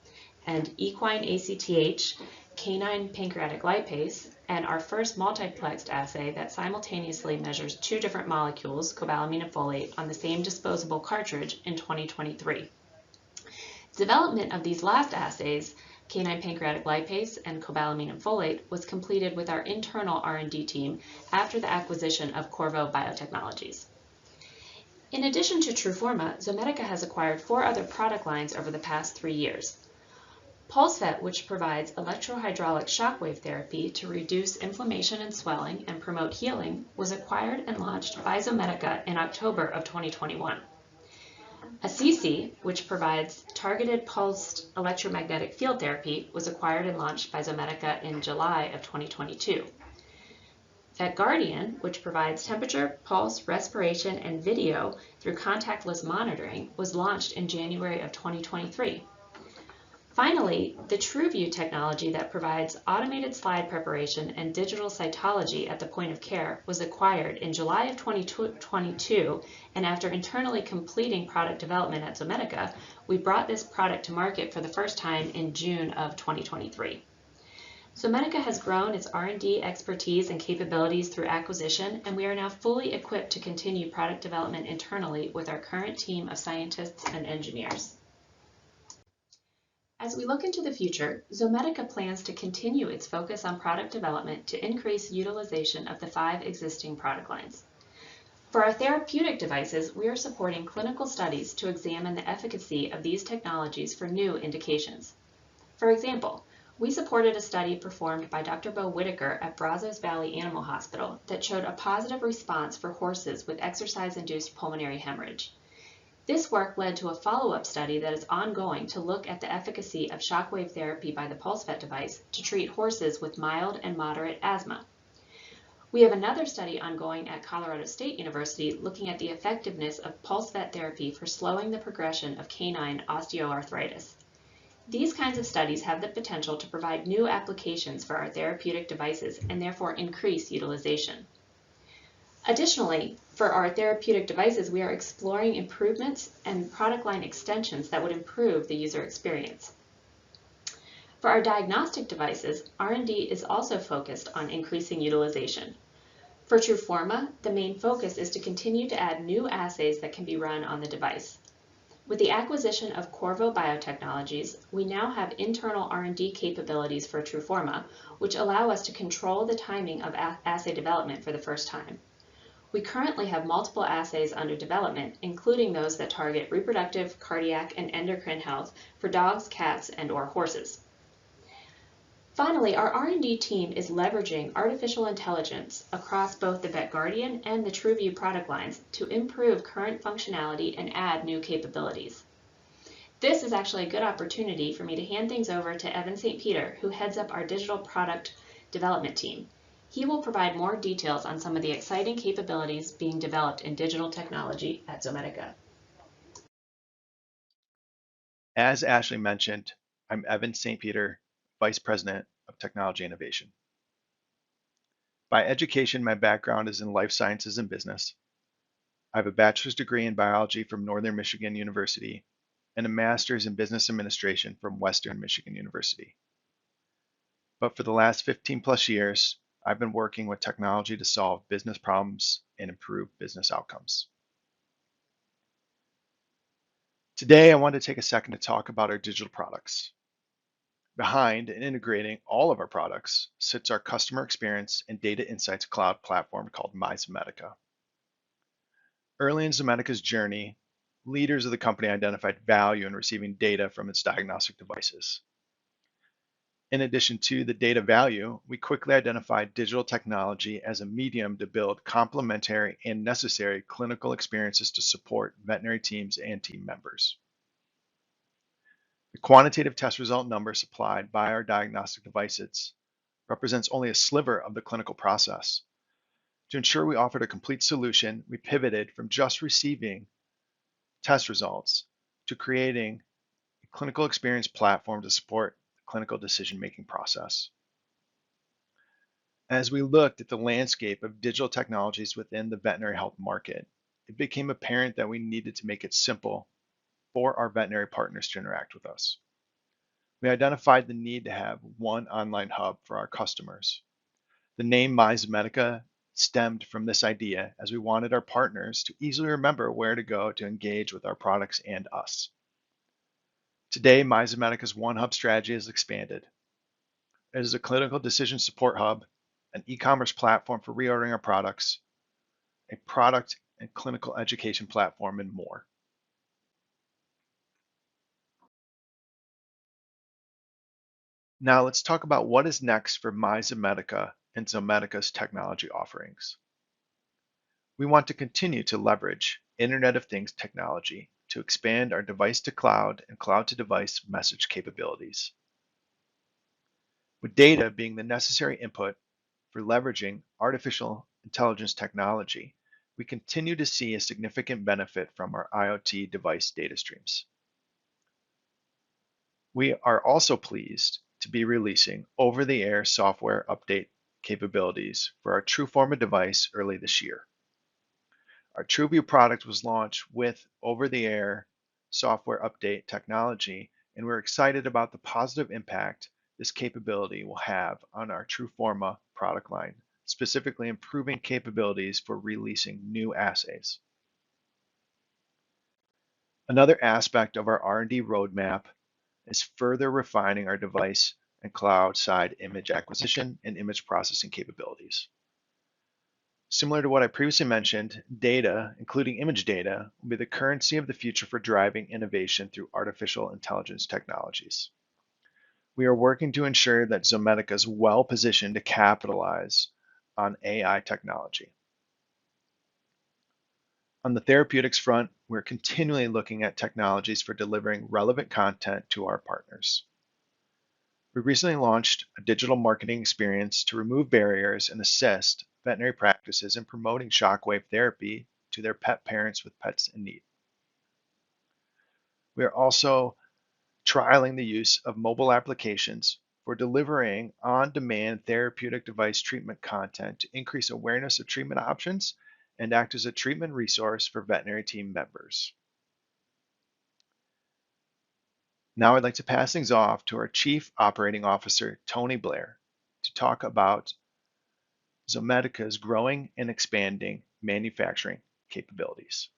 and equine ACTH, canine pancreatic lipase, and our first multiplexed assay that simultaneously measures two different molecules, cobalamin and folate, on the same disposable cartridge in 2023. Development of these last assays, canine pancreatic lipase and cobalamin and folate, was completed with our internal R&D team after the acquisition of Qorvo Biotechnologies. In addition to Truforma, Zomedica has acquired 4 other product lines over the past 3 years. PulseVet, which provides electrohydraulic shockwave therapy to reduce inflammation and swelling and promote healing, was acquired and launched by Zomedica in October of 2021. Assisi, which provides targeted pulsed electromagnetic field therapy, was acquired and launched by Zomedica in July of 2022. VetGuardian, which provides temperature, pulse, respiration, and video through contactless monitoring, was launched in January of 2023. Finally, the TruView technology that provides automated slide preparation and digital cytology at the point of care was acquired in July of 2022, and after internally completing product development at Zomedica, we brought this product to market for the first time in June of 2023. Zomedica has grown its R&D expertise and capabilities through acquisition, and we are now fully equipped to continue product development internally with our current team of scientists and engineers. As we look into the future, Zomedica plans to continue its focus on product development to increase utilization of the 5 existing product lines. For our therapeutic devices, we are supporting clinical studies to examine the efficacy of these technologies for new indications. For example, we supported a study performed by Dr. Bo Whitaker at Brazos Valley Animal Hospital that showed a positive response for horses with exercise-induced pulmonary hemorrhage. This work led to a follow-up study that is ongoing to look at the efficacy of shockwave therapy by the PulseVet device to treat horses with mild and moderate asthma. We have another study ongoing at Colorado State University looking at the effectiveness of PulseVet therapy for slowing the progression of canine osteoarthritis. These kinds of studies have the potential to provide new applications for our therapeutic devices and therefore increase utilization. Additionally, for our therapeutic devices, we are exploring improvements and product line extensions that would improve the user experience. For our diagnostic devices, R&D is also focused on increasing utilization. For Truforma, the main focus is to continue to add new assays that can be run on the device. With the acquisition of Qorvo Biotechnologies, we now have internal R&D capabilities for Truforma, which allow us to control the timing of assay development for the first time. We currently have multiple assays under development, including those that target reproductive, cardiac, and endocrine health for dogs, cats, and/or horses. Finally, our R&D team is leveraging artificial intelligence across both the VetGuardian and the TruView product lines to improve current functionality and add new capabilities. This is actually a good opportunity for me to hand things over to Evan St. Peter, who heads up our digital product development team. He will provide more details on some of the exciting capabilities being developed in digital technology at Zomedica. As Ashley mentioned, I'm Evan St. Peter, Vice President of Technology Innovation. By education, my background is in life sciences and business. I have a bachelor's degree in biology from Northern Michigan University and a master's in business administration from Western Michigan University. But for the last 15 plus years, I've been working with technology to solve business problems and improve business outcomes. Today, I want to take a second to talk about our digital products. Behind and integrating all of our products sits our customer experience and data insights cloud platform called Zomedica. Early in Zomedica's journey, leaders of the company identified value in receiving data from its diagnostic devices. In addition to the data value, we quickly identified digital technology as a medium to build complementary and necessary clinical experiences to support veterinary teams and team members. The quantitative test result number supplied by our diagnostic devices represents only a sliver of the clinical process. To ensure we offered a complete solution, we pivoted from just receiving test results to creating a clinical experience platform to support the clinical decision-making process. As we looked at the landscape of digital technologies within the veterinary health market, it became apparent that we needed to make it simple for our veterinary partners to interact with us. We identified the need to have one online hub for our customers. The name Zomedica stemmed from this idea, as we wanted our partners to easily remember where to go to engage with our products and us. Today, Zomedica's One Hub strategy has expanded. It is a clinical decision support hub, an e-commerce platform for reordering our products, a product and clinical education platform, and more. Now let's talk about what is next for Zomedica and Zomedica's technology offerings. We want to continue to leverage Internet of Things technology to expand our device-to-cloud and cloud-to-device message capabilities. With data being the necessary input for leveraging artificial intelligence technology, we continue to see a significant benefit from our IoT device data streams. We are also pleased to be releasing over-the-air software update capabilities for our TrueForma device early this year. Our TrueView product was launched with over-the-air software update technology, and we're excited about the positive impact this capability will have on our TrueForma product line, specifically improving capabilities for releasing new assays. Another aspect of our R&D roadmap is further refining our device and cloud side image acquisition and image processing capabilities. Similar to what I previously mentioned, data, including image data, will be the currency of the future for driving innovation through artificial intelligence technologies. We are working to ensure that Zomedica is well positioned to capitalize on AI technology. On the therapeutics front, we're continually looking at technologies for delivering relevant content to our partners. We recently launched a digital marketing experience to remove barriers and assist veterinary practices in promoting shockwave therapy to their pet parents with pets in need. We are also trialing the use of mobile applications for delivering on-demand therapeutic device treatment content to increase awareness of treatment options and act as a treatment resource for veterinary team members. Now I'd like to pass things off to our Chief Operating Officer, Tony Blair, to talk about Zomedica's growing and expanding manufacturing capabilities.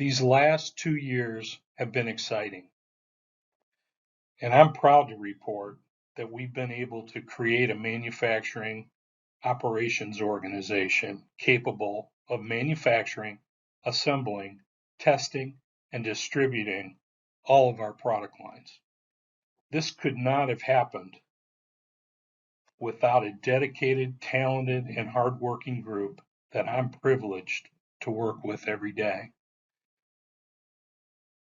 These last 2 years have been exciting, and I'm proud to report that we've been able to create a manufacturing operations organization capable of manufacturing, assembling, testing, and distributing all of our product lines. This could not have happened without a dedicated, talented, and hardworking group that I'm privileged to work with every day.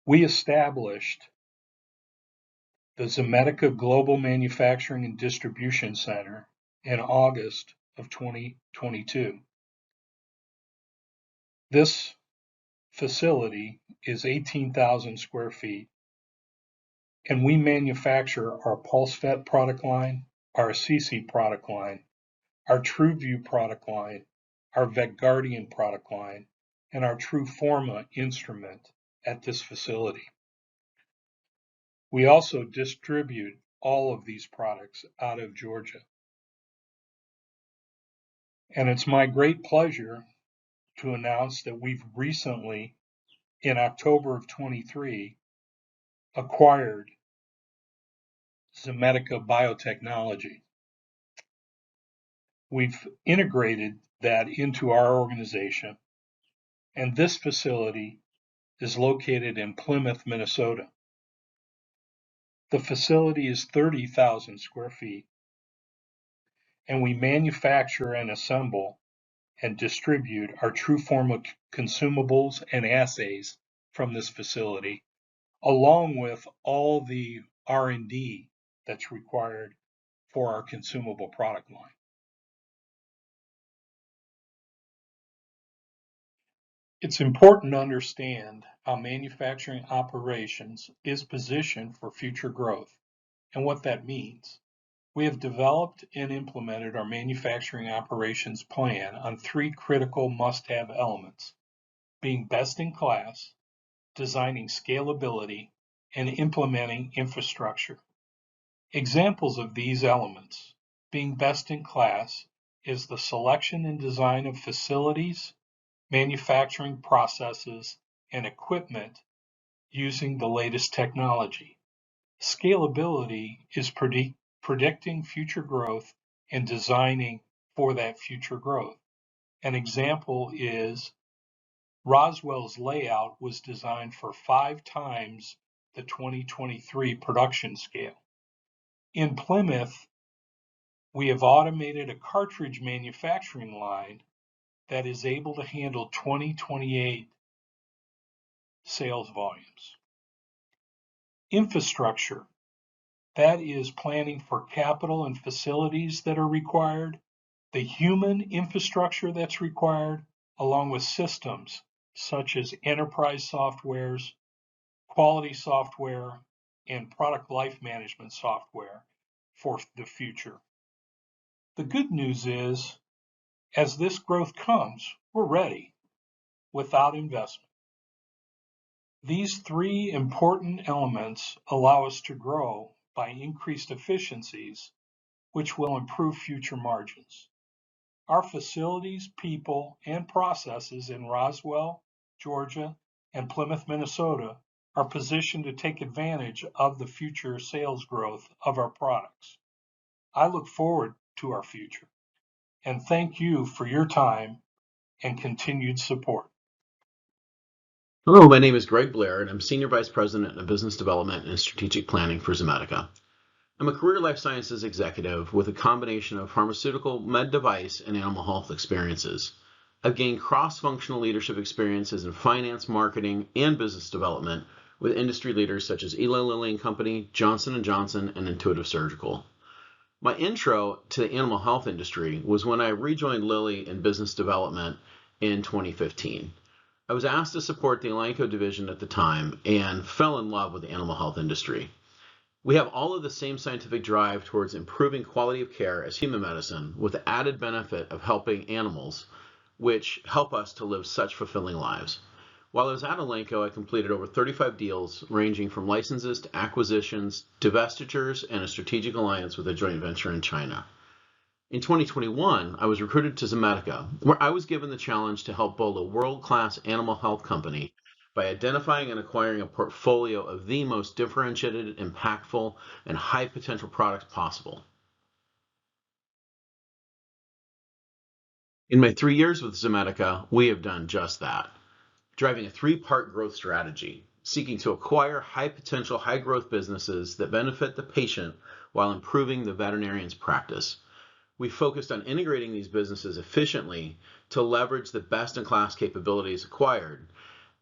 We established the Zomedica Global Manufacturing and Distribution Center in August of 2022. This facility is 18,000 square feet, and we manufacture our PulseVet product line, our CC product line, our TrueView product line, our VetGuardian product line, and our Forma instrument at this facility. We also distribute all of these products out of Georgia. And it's my great pleasure to announce that we've recently, in October of 23, acquired Zomedica Biotechnology. We've integrated that into our organization, and this facility is located in Plymouth, Minnesota. The facility is 30,000 square feet, and we manufacture and assemble and distribute our Forma consumables and assays from this facility, along with all the R&D that's required for our consumable product line. It's important to understand how manufacturing operations is positioned for future growth and what that means. We have developed and implemented our manufacturing operations plan on 3 critical must-have elements, being best in class, designing scalability, and implementing infrastructure. Examples of these elements, being best in class, is the selection and design of facilities, manufacturing processes, and equipment using the latest technology. Scalability is predicting future growth and designing for that future growth. An example is Roswell's layout was designed for 5 times the 2023 production scale. In Plymouth, we have automated a cartridge manufacturing line that is able to handle 2028 sales volumes. Infrastructure, that is planning for capital and facilities that are required, the human infrastructure that's required, along with systems such as enterprise softwares, quality software, and product life management software for the future. The good news is, as this growth comes, we're ready without investment. These 3 important elements allow us to grow by increased efficiencies, which will improve future margins. Our facilities, people, and processes in Roswell, Georgia, and Plymouth, Minnesota are positioned to take advantage of the future sales growth of our products. I look forward to our future, and thank you for your time and continued support. Hello, my name is Greg Blair, and I'm Senior Vice President of Business Development and Strategic Planning for Zomedica. I'm a career life sciences executive with a combination of pharmaceutical, med device, and animal health experiences. I've gained cross-functional leadership experiences in finance, marketing, and business development with industry leaders such as Eli Lilly and Company, Johnson & Johnson, and Intuitive Surgical. My intro to the animal health industry was when I rejoined Lilly in business development in 2015. I was asked to support the Elanco division at the time and fell in love with the animal health industry. We have all of the same scientific drive towards improving quality of care as human medicine, with the added benefit of helping animals, which help us to live such fulfilling lives. While I was at Elanco, I completed over 35 deals ranging from licenses to acquisitions, divestitures, and a strategic alliance with a joint venture in China. In 2021, I was recruited to Zomedica, where I was given the challenge to help build a world-class animal health company by identifying and acquiring a portfolio of the most differentiated, impactful, and high potential products possible. In my 3 years with Zomedica, we have done just that, driving a three-part growth strategy, seeking to acquire high potential, high growth businesses that benefit the patient while improving the veterinarian's practice. We focused on integrating these businesses efficiently to leverage the best-in-class capabilities acquired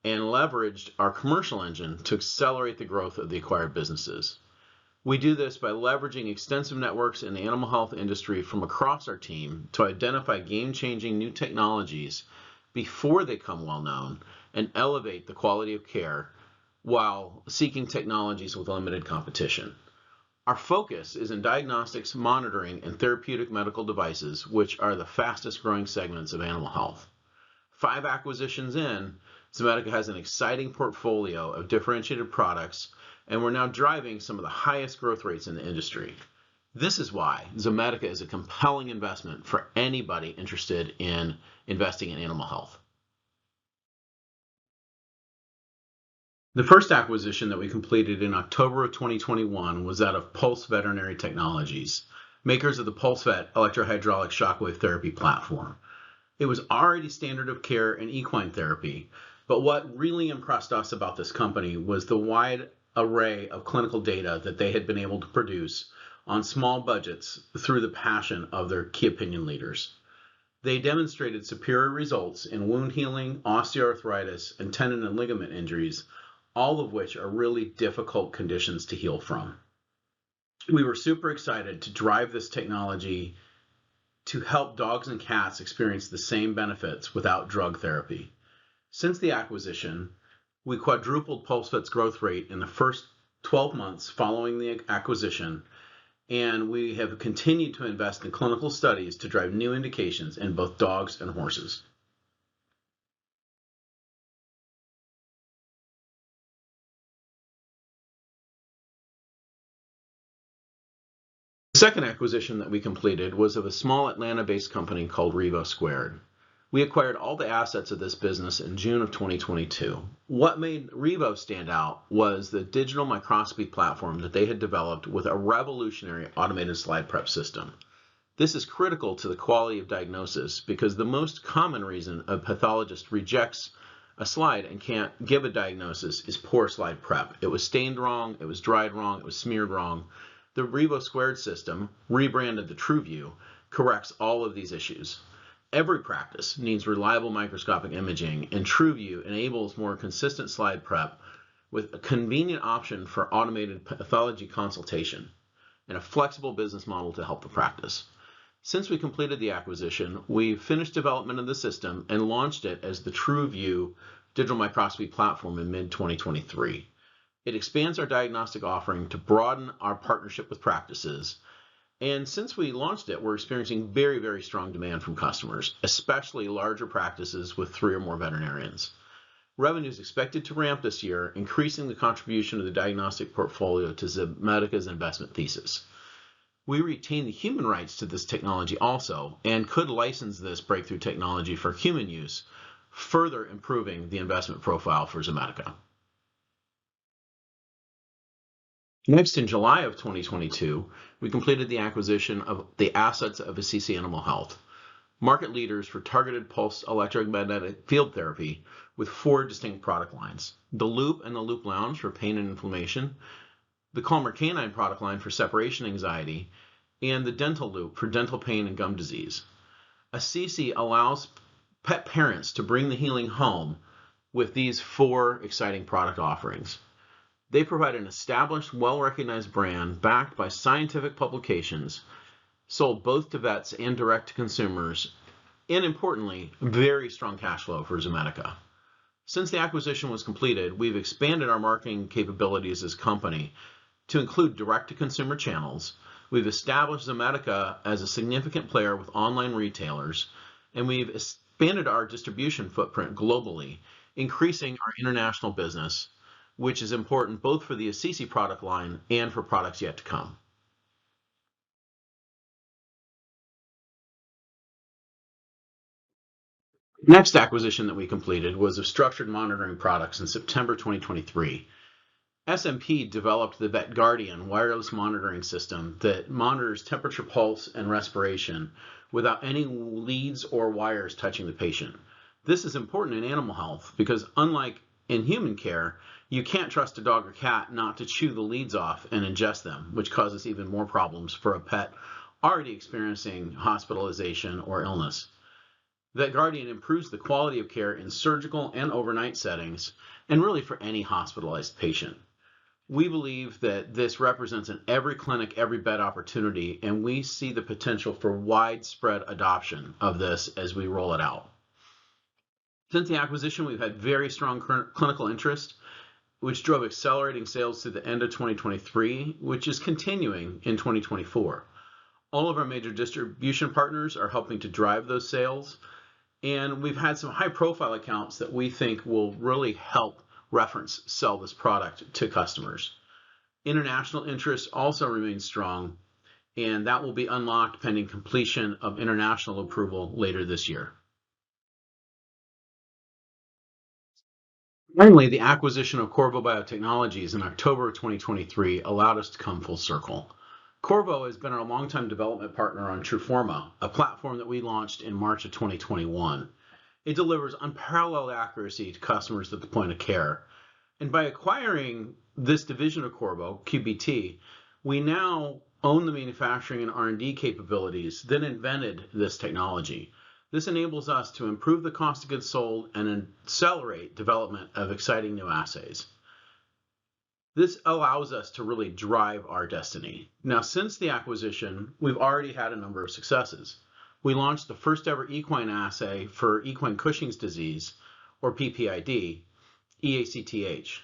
and leveraged our commercial engine to accelerate the growth of the acquired businesses. We do this by leveraging extensive networks in the animal health industry from across our team to identify game-changing new technologies before they become well-known and elevate the quality of care while seeking technologies with limited competition. Our focus is in diagnostics, monitoring, and therapeutic medical devices, which are the fastest growing segments of animal health. 5 acquisitions in, Zomedica has an exciting portfolio of differentiated products, and we're now driving some of the highest growth rates in the industry. This is why Zomedica is a compelling investment for anybody interested in investing in animal health. The first acquisition that we completed in October of 2021 was that of Pulse Veterinary Technologies, makers of the PulseVet electrohydraulic shockwave therapy platform. It was already standard of care in equine therapy, but what really impressed us about this company was the wide array of clinical data that they had been able to produce on small budgets through the passion of their key opinion leaders. They demonstrated superior results in wound healing, osteoarthritis, and tendon and ligament injuries, all of which are really difficult conditions to heal from. We were super excited to drive this technology to help dogs and cats experience the same benefits without drug therapy. Since the acquisition, we quadrupled PulseVet's growth rate in the first 12 months following the acquisition, and we have continued to invest in clinical studies to drive new indications in both dogs and horses. The second acquisition that we completed was of a small Atlanta-based company called Revo Squared. We acquired all the assets of this business in June of 2022. What made Revo stand out was the digital microscopy platform that they had developed with a revolutionary automated slide prep system. This is critical to the quality of diagnosis because the most common reason a pathologist rejects a slide and can't give a diagnosis is poor slide prep. It was stained wrong, it was dried wrong, it was smeared wrong. The Revo Squared system, rebranded the TrueView, corrects all of these issues. Every practice needs reliable microscopic imaging, and TrueView enables more consistent slide prep with a convenient option for automated pathology consultation and a flexible business model to help the practice. Since we completed the acquisition, we've finished development of the system and launched it as the TrueView digital microscopy platform in mid-2023. It expands our diagnostic offering to broaden our partnership with practices. And since we launched it, we're experiencing very, very strong demand from customers, especially larger practices with 3 or more veterinarians. Revenue is expected to ramp this year, increasing the contribution of the diagnostic portfolio to Zomedica's investment thesis. We retain the human rights to this technology also, and could license this breakthrough technology for human use, further improving the investment profile for Zomedica. Next, in July of 2022, we completed the acquisition of the assets of Assisi Animal Health, market leaders for targeted pulse electromagnetic field therapy with 4 distinct product lines: the Loop and the Loop Lounge for pain and inflammation, the Calmer Canine product line for separation anxiety, and the Dental Loop for dental pain and gum disease. Assisi allows pet parents to bring the healing home with these 4 exciting product offerings. They provide an established, well-recognized brand backed by scientific publications, sold both to vets and direct to consumers, and importantly, very strong cash flow for Zomedica. Since the acquisition was completed, we've expanded our marketing capabilities as a company to include direct-to-consumer channels. We've established Zomedica as a significant player with online retailers, and we've expanded our distribution footprint globally, increasing our international business, which is important both for the Assisi product line and for products yet to come. Next acquisition that we completed was of Structured Monitoring Products in September 2023. SMP developed the VetGuardian wireless monitoring system that monitors temperature, pulse, and respiration without any leads or wires touching the patient. This is important in animal health because unlike in human care, you can't trust a dog or cat not to chew the leads off and ingest them, which causes even more problems for a pet already experiencing hospitalization or illness. VetGuardian improves the quality of care in surgical and overnight settings, and really for any hospitalized patient. We believe that this represents an every clinic, every bed opportunity, and we see the potential for widespread adoption of this as we roll it out. Since the acquisition, we've had very strong clinical interest, which drove accelerating sales to the end of 2023, which is continuing in 2024. All of our major distribution partners are helping to drive those sales, and we've had some high-profile accounts that we think will really help reference sell this product to customers. International interest also remains strong, and that will be unlocked pending completion of international approval later this year. Finally, the acquisition of Qorvo Biotechnologies in October of 2023 allowed us to come full circle. Qorvo has been our longtime development partner on Forma, a platform that we launched in March of 2021. It delivers unparalleled accuracy to customers at the point of care. And by acquiring this division of Qorvo, QBT, we now own the manufacturing and R&D capabilities that invented this technology. This enables us to improve the cost of goods sold and accelerate development of exciting new assays. This allows us to really drive our destiny. Now, since the acquisition, we've already had a number of successes. We launched the first ever equine assay for equine Cushing's disease, or PPID, EACTH.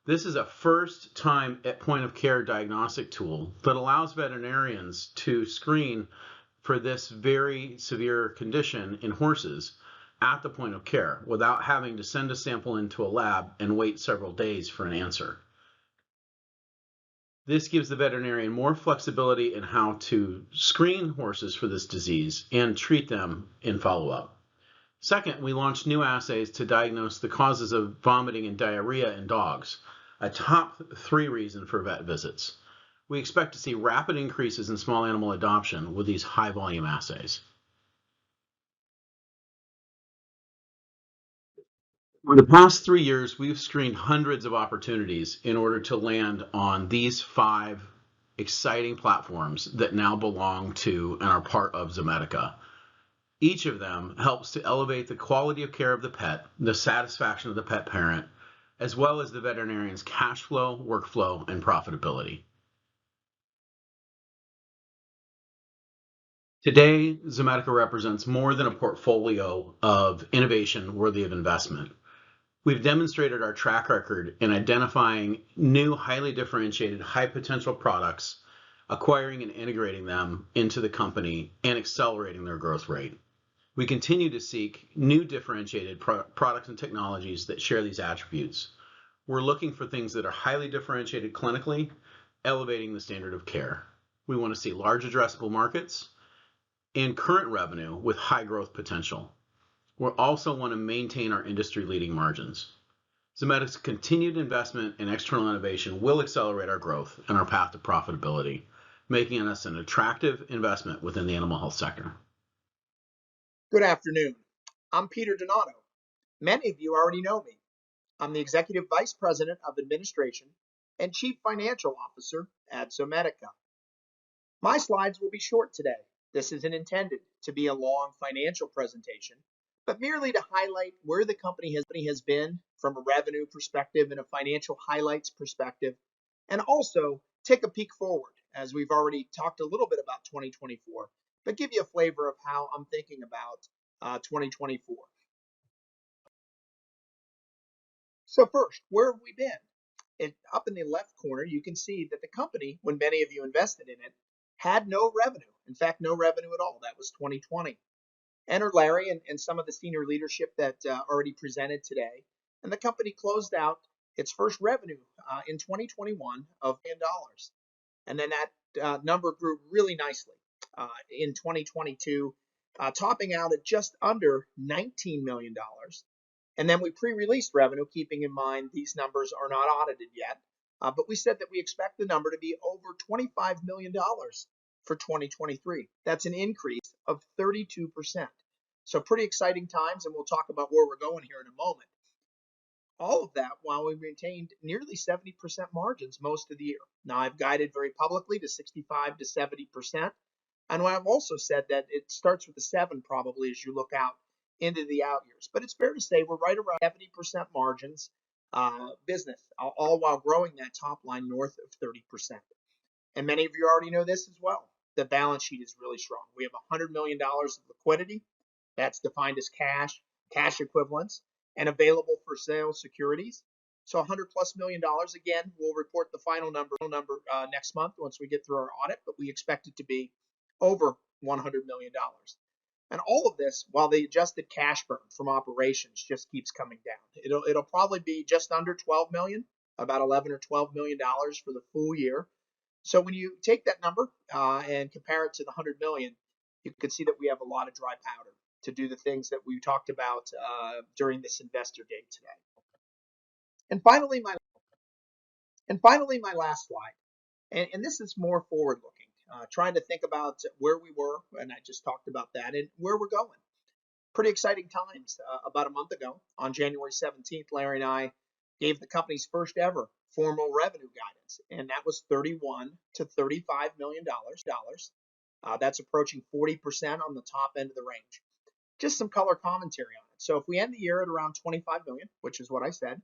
This is a first time at point of care diagnostic tool that allows veterinarians to screen for this very severe condition in horses at the point of care without having to send a sample into a lab and wait several days for an answer. This gives the veterinarian more flexibility in how to screen horses for this disease and treat them in follow-up. Second, we launched new assays to diagnose the causes of vomiting and diarrhea in dogs, a top 3 reason for vet visits. We expect to see rapid increases in small animal adoption with these high volume assays. For the past 3 years, we've screened hundreds of opportunities in order to land on these 5 exciting platforms that now belong to and are part of Zomedica. Each of them helps to elevate the quality of care of the pet, the satisfaction of the pet parent, as well as the veterinarian's cash flow, workflow, and profitability. Today, Zomedica represents more than a portfolio of innovation worthy of investment. We've demonstrated our track record in identifying new, highly differentiated, high potential products, acquiring and integrating them into the company, and accelerating their growth rate. We continue to seek new differentiated products and technologies that share these attributes. We're looking for things that are highly differentiated clinically, elevating the standard of care. We want to see large addressable markets and current revenue with high growth potential. We also want to maintain our industry-leading margins. Zomedica's continued investment in external innovation will accelerate our growth and our path to profitability, making us an attractive investment within the animal health sector. Good afternoon. I'm Peter Donato. Many of you already know me. I'm the Executive Vice President of Administration and Chief Financial Officer at Zomedica. My slides will be short today. This isn't intended to be a long financial presentation, but merely to highlight where the company has been from a revenue perspective and a financial highlights perspective, and also take a peek forward, as we've already talked a little bit about 2024, but give you a flavor of how I'm thinking about 2024. So first, where have we been? Up in the left corner, you can see that the company, when many of you invested in it, had no revenue. In fact, no revenue at all. That was 2020. Enter Larry and some of the senior leadership that already presented today. And the company closed out its first revenue in 2021 of $1 million. And then that number grew really nicely in 2022 topping out at just under $19 million. And then we pre-released revenue, keeping in mind these numbers are not audited yet. But we said that we expect the number to be over $25 million for 2023. That's an increase of 32%. So pretty exciting times, and we'll talk about where we're going here in a moment. All of that while we maintained nearly 70% margins most of the year. Now, I've guided very publicly to 65 to 70%. And I've also said that it starts with a 7 probably as you look out into the out years. But it's fair to say we're right around 70% margins business, all while growing that top line north of 30%. And many of you already know this as well. The balance sheet is really strong. We have $100 million of liquidity. That's defined as cash, cash equivalents, and available for sale securities. So $100+ million. Again, we'll report the final number next month once we get through our audit, but we expect it to be over $100 million. And all of this while the adjusted cash burn from operations just keeps coming down. It'll probably be just under 12 million, about 11 or 12 million dollars for the full year. So when you take that number and compare it to the 100 million, you can see that we have a lot of dry powder to do the things that we talked about during this investor day today. And finally, my last slide, and this is more forward-looking, trying to think about where we were, and I just talked about that, and where we're going. Pretty exciting times. About a month ago, on January 17th, Larry and I gave the company's first ever formal revenue guidance, and that was $31 to $35 million. That's approaching 40% on the top end of the range. Just some color commentary on it. So if we end the year at around 25 million, which is what I said,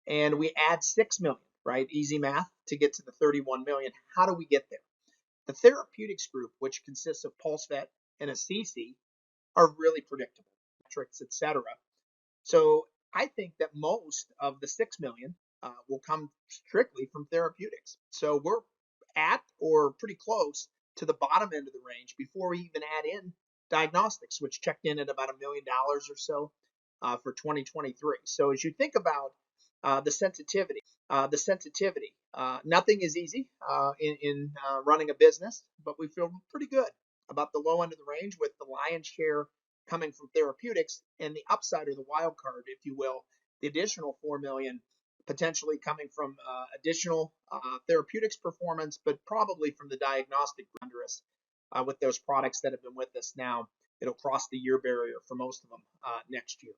and we add 6 million, right? Easy math to get to the 31 million. How do we get there? The Therapeutics group, which consists of PulseVet and Assisi, are really predictable, metrics, etc. So I think that most of the 6 million will come strictly from Therapeutics. So we're at or pretty close to the bottom end of the range before we even add in diagnostics, which checked in at about $1 million or so for 2023. So as you think about the sensitivity, nothing is easy in running a business, but we feel pretty good about the low end of the range with the lion's share coming from Therapeutics and the upside or the wild card, if you will, the additional 4 million potentially coming from additional Therapeutics performance, but probably from the diagnostic under us with those products that have been with us now. It'll cross the year barrier for most of them next year.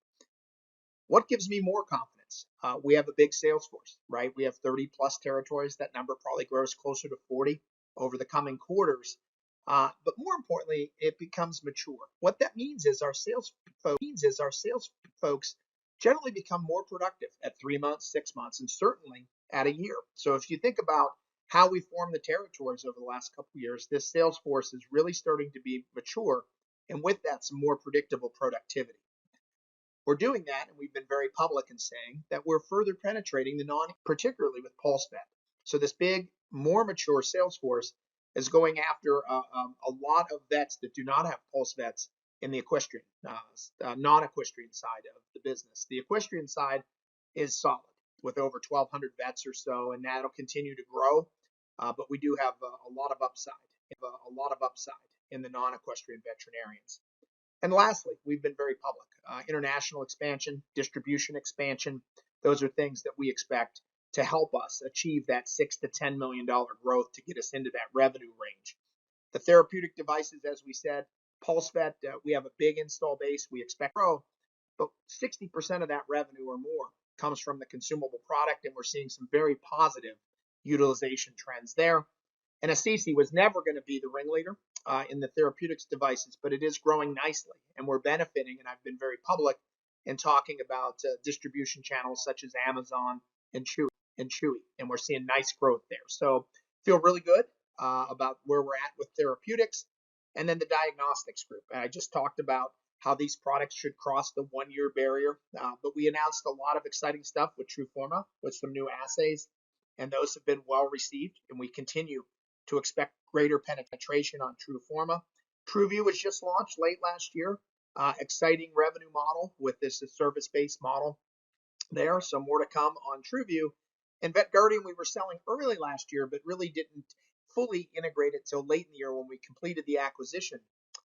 What gives me more confidence? We have a big sales force, right? We have 30+ territories. That number probably grows closer to 40 over the coming quarters. But more importantly, it becomes mature. What that means is our sales folks generally become more productive at 3 months, 6 months, and certainly at a year. So if you think about how we formed the territories over the last couple of years, this sales force is really starting to be mature, and with that, some more predictable productivity. We're doing that, and we've been very public in saying that we're further penetrating the particularly with PulseVet. So this big, more mature sales force is going after a lot of vets that do not have PulseVets in the equestrian, non-equestrian side of the business. The equestrian side is solid with over 1,200 vets or so, and that'll continue to grow. But we do have a lot of upside, in the non-equestrian veterinarians. And lastly, we've been very public. International expansion, distribution expansion, those are things that we expect to help us achieve that $6 to $10 million growth to get us into that revenue range. The therapeutic devices, as we said, PulseVet, we have a big install base we expect to grow, but 60% of that revenue or more comes from the consumable product, and we're seeing some very positive utilization trends there. And Assisi was never going to be the ringleader in the therapeutics devices, but it is growing nicely, and we're benefiting, and I've been very public in talking about distribution channels such as Amazon and Chewy, and we're seeing nice growth there. So feel really good about where we're at with therapeutics. And then the diagnostics group. I just talked about how these products should cross the 1-year barrier, but we announced a lot of exciting stuff with Forma with some new assays, and those have been well received, and we continue to expect greater penetration on Forma. TruView was just launched late last year. Exciting revenue model with this service-based model there. So more to come on TruView. And VetGuardian we were selling early last year, but really didn't fully integrate it till late in the year when we completed the acquisition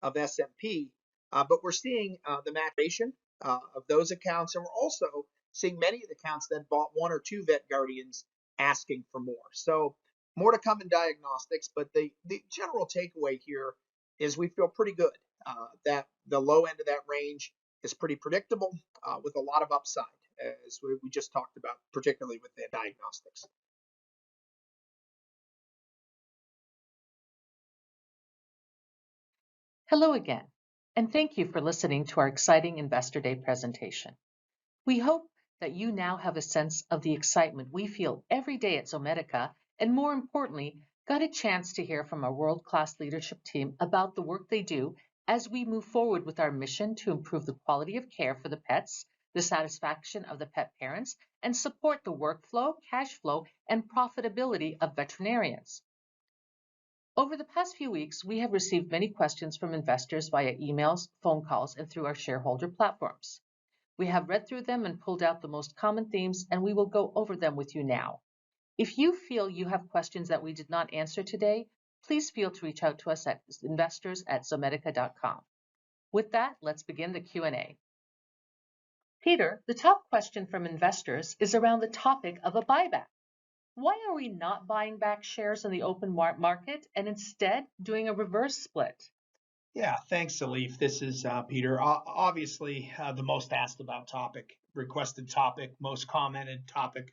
of SMP. But we're seeing the maturation of those accounts, and we're also seeing many of the accounts that bought 1 or 2 vet guardians asking for more. So more to come in diagnostics, but the general takeaway here is we feel pretty good that the low end of that range is pretty predictable with a lot of upside, as we just talked about, particularly with the diagnostics. Hello again, and thank you for listening to our exciting Investor Day presentation. We hope that you now have a sense of the excitement we feel every day at Zomedica, and more importantly, got a chance to hear from our world-class leadership team about the work they do as we move forward with our mission to improve the quality of care for the pets, the satisfaction of the pet parents, and support the workflow, cash flow, and profitability of veterinarians. Over the past few weeks, we have received many questions from investors via emails, phone calls, and through our shareholder platforms. We have read through them and pulled out the most common themes, and we will go over them with you now. If you feel you have questions that we did not answer today, please feel to reach out to us at investors@zomedica.com. With that, let's begin the Q&A. Peter, the top question from investors is around the topic of a buyback. Why are we not buying back shares in the open market and instead doing a reverse split? Yeah, thanks, Salif. This is Peter. Obviously, the most asked about topic, requested topic, most commented topic.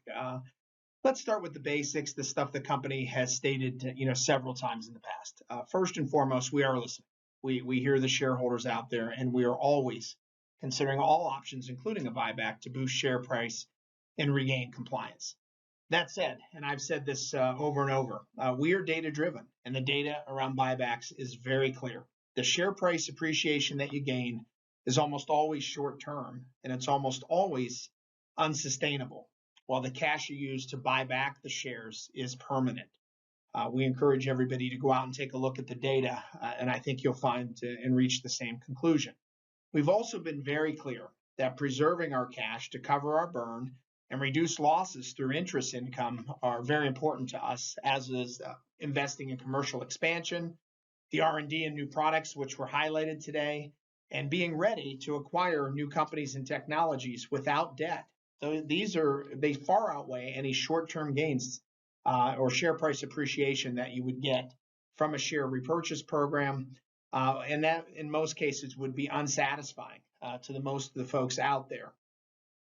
Let's start with the basics, the stuff the company has stated, several times in the past. First and foremost, we are listening. We hear the shareholders out there, and we are always considering all options, including a buyback, to boost share price and regain compliance. That said, and I've said this over and over, we are data-driven, and the data around buybacks is very clear. The share price appreciation that you gain is almost always short-term, and it's almost always unsustainable, while the cash you use to buy back the shares is permanent. We encourage everybody to go out and take a look at the data, and I think you'll find and reach the same conclusion. We've also been very clear that preserving our cash to cover our burn and reduce losses through interest income are very important to us, as is investing in commercial expansion, the R&D and new products, which were highlighted today, and being ready to acquire new companies and technologies without debt. So they far outweigh any short-term gains or share price appreciation that you would get from a share repurchase program, and that in most cases would be unsatisfying to most of the folks out there.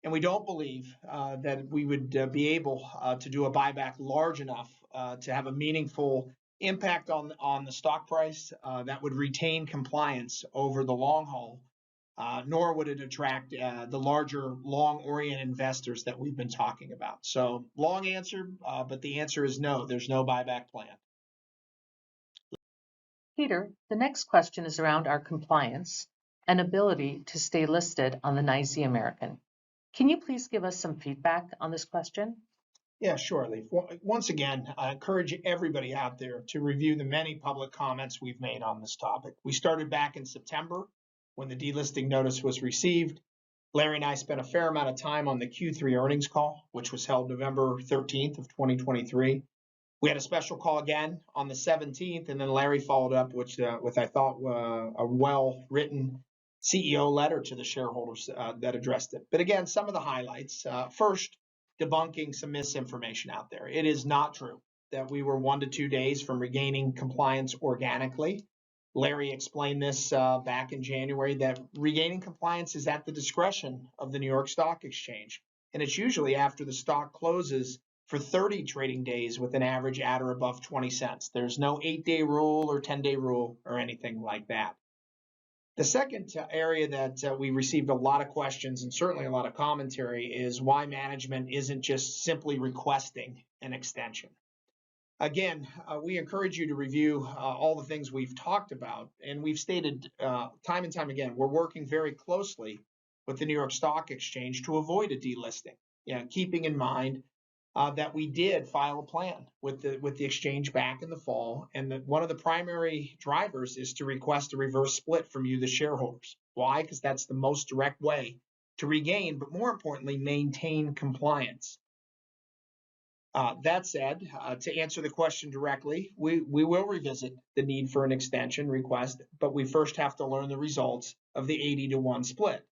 And we don't believe that we would be able to do a buyback large enough to have a meaningful impact on the stock price that would retain compliance over the long haul, nor would it attract the larger long-oriented investors that we've been talking about. So long answer, but the answer is no, there's no buyback plan. Peter, the next question is around our compliance and ability to stay listed on the NYSE American. Can you please give us some feedback on this question? Yeah, sure, Leif. Once again, I encourage everybody out there to review the many public comments we've made on this topic. We started back in September when the delisting notice was received. Larry and I spent a fair amount of time on the Q3 earnings call, which was held November 13th of 2023. We had a special call again on the 17th, and then Larry followed up with I thought a well-written CEO letter to the shareholders that addressed it. But again, some of the highlights. First, debunking some misinformation out there. It is not true that we were 1 to 2 days from regaining compliance organically. Larry explained this back in January, that regaining compliance is at the discretion of the New York Stock Exchange, and it's usually after the stock closes for 30 trading days with an average at or above 20 cents. There's no 8-day rule or 10-day rule or anything like that. The second area that we received a lot of questions and certainly a lot of commentary is why management isn't just simply requesting an extension. Again, we encourage you to review all the things we've talked about, and we've stated time and time again, we're working very closely with the New York Stock Exchange to avoid a delisting, keeping in mind that we did file a plan with the exchange back in the fall, and that one of the primary drivers is to request a reverse split from you, the shareholders. Why? Because that's the most direct way to regain, but more importantly, maintain compliance. That said, to answer the question directly, we will revisit the need for an extension request, but we first have to learn the results of the 80-to-1 split.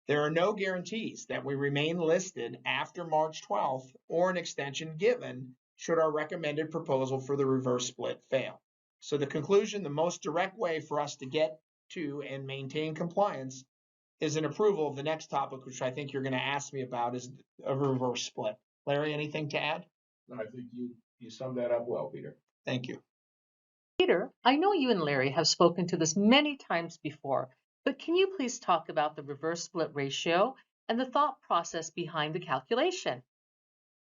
There are no guarantees that we remain listed after March 12th or an extension given should our recommended proposal for the reverse split fail. So the conclusion, the most direct way for us to get to and maintain compliance is an approval of the next topic, which I think you're going to ask me about, is a reverse split. Larry, anything to add? I think you summed that up well, Peter. Thank you. Peter, I know you and Larry have spoken to this many times before, but can you please talk about the reverse split ratio and the thought process behind the calculation?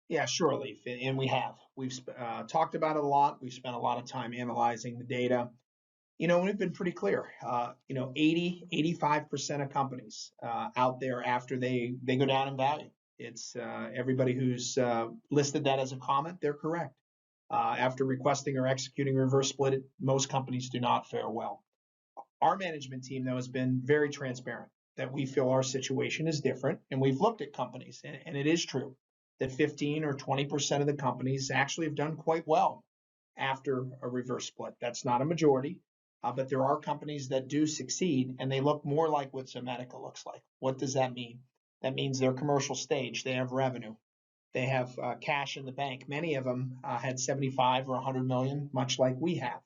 Yeah, sure, Leaf, and we have. We've talked about it a lot. We've spent a lot of time analyzing the data. We've been pretty clear. 85% of companies out there after they go down in value. It's everybody who's listed that as a comment, they're correct. After requesting or executing reverse split, most companies do not fare well. Our management team, though, has been very transparent that we feel our situation is different, and we've looked at companies, and it is true that 15 or 20% of the companies actually have done quite well after a reverse split. That's not a majority, but there are companies that do succeed, and they look more like what Zomedica looks like. What does that mean? That means they're commercial stage. They have revenue. They have cash in the bank. Many of them had 75 or 100 million, much like we have.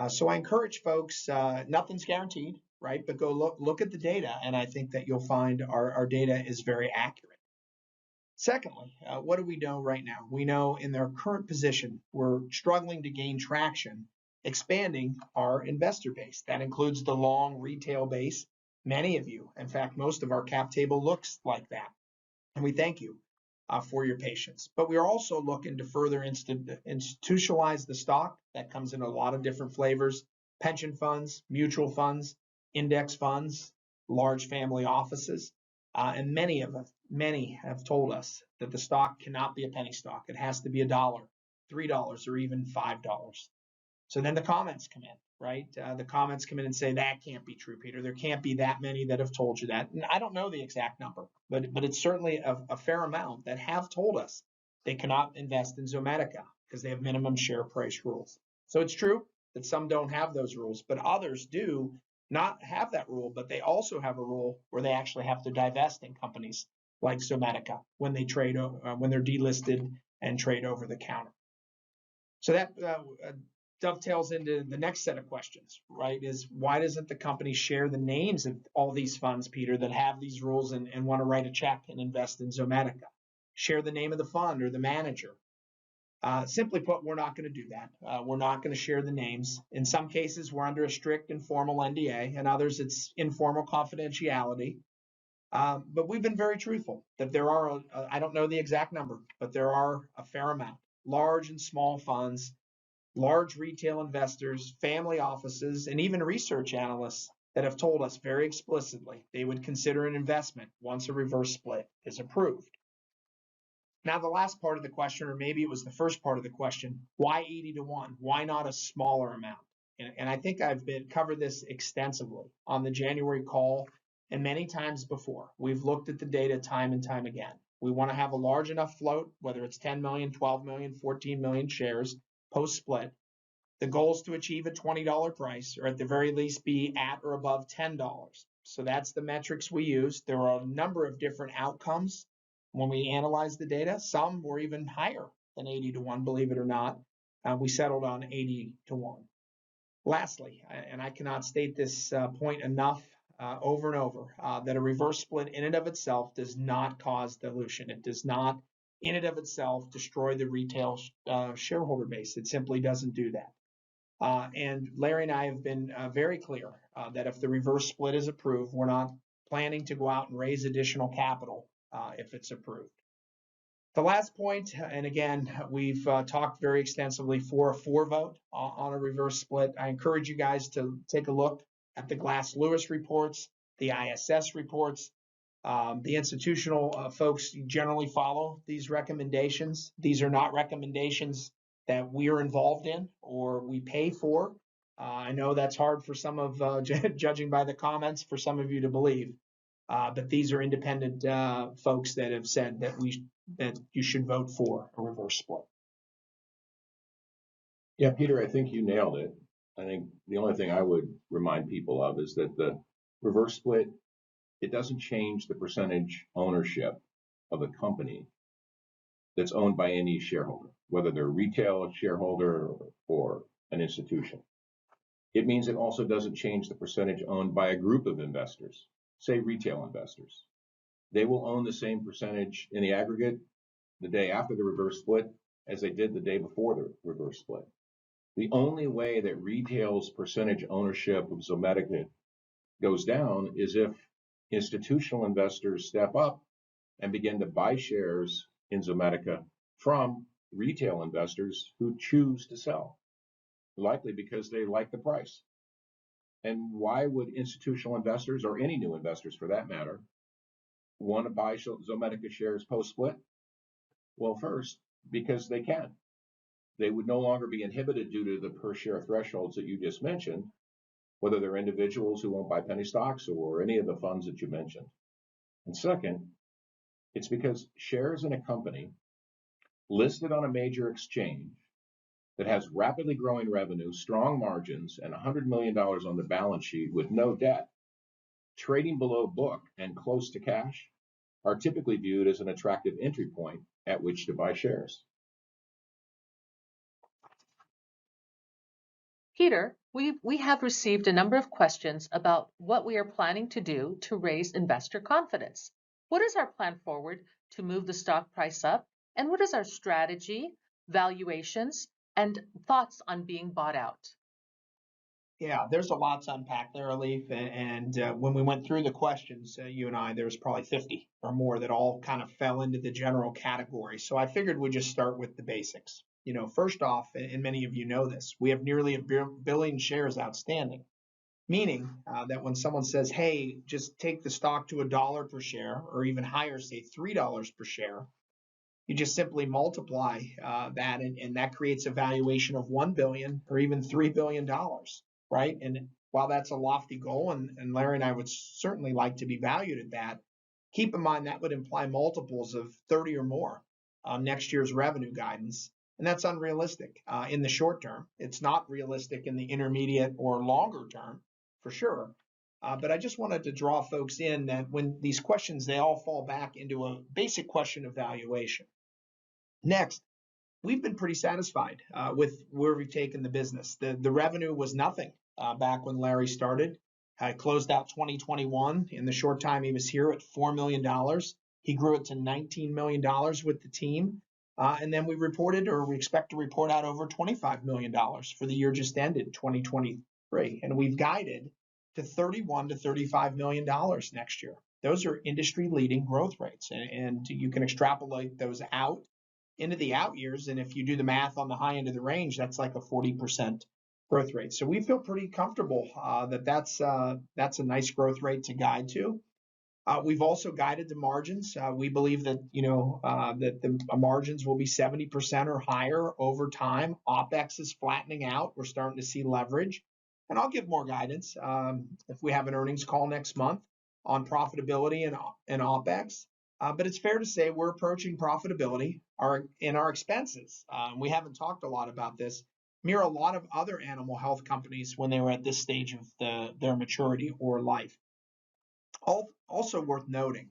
So I encourage folks, nothing's guaranteed, right? But go look at the data, and I think that you'll find our data is very accurate. Secondly, what do we know right now? We know in their current position, we're struggling to gain traction, expanding our investor base. That includes the long retail base. Many of you, in fact, most of our cap table looks like that. And we thank you for your patience. But we are also looking to further institutionalize the stock. That comes in a lot of different flavors: pension funds, mutual funds, index funds, large family offices. And many have told us that the stock cannot be a penny stock. It has to be $1, $3, or even $5. So then the comments come in, right? The comments come in and say, that can't be true, Peter. There can't be that many that have told you that. And I don't know the exact number, but it's certainly a fair amount that have told us they cannot invest in Zomedica because they have minimum share price rules. So it's true that some don't have those rules, but others do not have that rule, but they also have a rule where they actually have to divest in companies like Zomedica when they trade, when they're delisted and trade over the counter. So that dovetails into the next set of questions, right? Is why doesn't the company share the names of all these funds, Peter, that have these rules and want to write a check and invest in Zomedica? Share the name of the fund or the manager. Simply put, we're not going to do that. We're not going to share the names. In some cases, we're under a strict and formal NDA. In others, it's informal confidentiality. But we've been very truthful that there are, I don't know the exact number, but there are a fair amount, large and small funds, large retail investors, family offices, and even research analysts that have told us very explicitly they would consider an investment once a reverse split is approved. Now, the last part of the question, or maybe it was the first part of the question, why 80-to-1? Why not a smaller amount? And I think I've covered this extensively on the January call and many times before. We've looked at the data time and time again. We want to have a large enough float, whether it's 10 million, 12 million, 14 million shares post-split. The goal is to achieve a $20 price, or at the very least be at or above $10. So that's the metrics we use. There are a number of different outcomes when we analyze the data. Some were even higher than 80-to-1, believe it or not. We settled on 80-to-1. Lastly, and I cannot state this point enough over and over, that a reverse split in and of itself does not cause dilution. It does not in and of itself destroy the retail shareholder base. It simply doesn't do that. And Larry and I have been very clear that if the reverse split is approved, we're not planning to go out and raise additional capital if it's approved. The last point, and again, we've talked very extensively for a vote on a reverse split. I encourage you guys to take a look at the Glass-Lewis reports, the ISS reports. The institutional folks generally follow these recommendations. These are not recommendations that we're involved in or we pay for. I know that's hard for some of, judging by the comments, for some of you to believe. But these are independent folks that have said that you should vote for a reverse split. Yeah, Peter, I think you nailed it. I think the only thing I would remind people of is that the reverse split, it doesn't change the percentage ownership of a company that's owned by any shareholder, whether they're a retail shareholder or an institution. It means it also doesn't change the percentage owned by a group of investors, say retail investors. They will own the same percentage in the aggregate the day after the reverse split as they did the day before the reverse split. The only way that retail's percentage ownership of Zomedica goes down is if institutional investors step up and begin to buy shares in Zomedica from retail investors who choose to sell, likely because they like the price. And why would institutional investors, or any new investors for that matter, want to buy Zomedica shares post-split? Well, first, because they can. They would no longer be inhibited due to the per share thresholds that you just mentioned, whether they're individuals who won't buy penny stocks or any of the funds that you mentioned. And second, it's because shares in a company listed on a major exchange that has rapidly growing revenue, strong margins, and $100 million on the balance sheet with no debt, trading below book and close to cash, are typically viewed as an attractive entry point at which to buy shares. Peter, we have received a number of questions about what we are planning to do to raise investor confidence. What is our plan forward to move the stock price up? And what is our strategy, valuations, and thoughts on being bought out? Yeah, there's a lot to unpack there, Alif. And when we went through the questions, you and I, there was probably 50 or more that all kind of fell into the general category. So I figured we'd just start with the basics. First off, and many of you know this, we have nearly a billion shares outstanding, meaning that when someone says, hey, just take the stock to $1 per share, or even higher, say $3 per share, you just simply multiply that, and that creates a valuation of $1 billion or even $3 billion, right? And while that's a lofty goal, and Larry and I would certainly like to be valued at that, keep in mind that would imply multiples of 30 or more next year's revenue guidance. And that's unrealistic in the short term. It's not realistic in the intermediate or longer term, for sure. But I just wanted to draw folks in that when these questions, they all fall back into a basic question of valuation. Next, we've been pretty satisfied with where we've taken the business. The revenue was nothing back when Larry started. I closed out 2021 in the short time he was here at $4 million. He grew it to $19 million with the team. And then we expect to report out over $25 million for the year just ended, 2023. And we've guided to $31 to $35 million next year. Those are industry leading growth rates. And you can extrapolate those out into the out years. And if you do the math on the high end of the range, that's like a 40% growth rate. So we feel pretty comfortable that's a nice growth rate to guide to. We've also guided the margins. We believe that that the margins will be 70% or higher over time. OpEx is flattening out. We're starting to see leverage, and I'll give more guidance if we have an earnings call next month on profitability and OpEx. But it's fair to say we're approaching profitability. Our expenses, we haven't talked a lot about this, mirror a lot of other animal health companies when they were at this stage of their maturity or life. Also worth noting,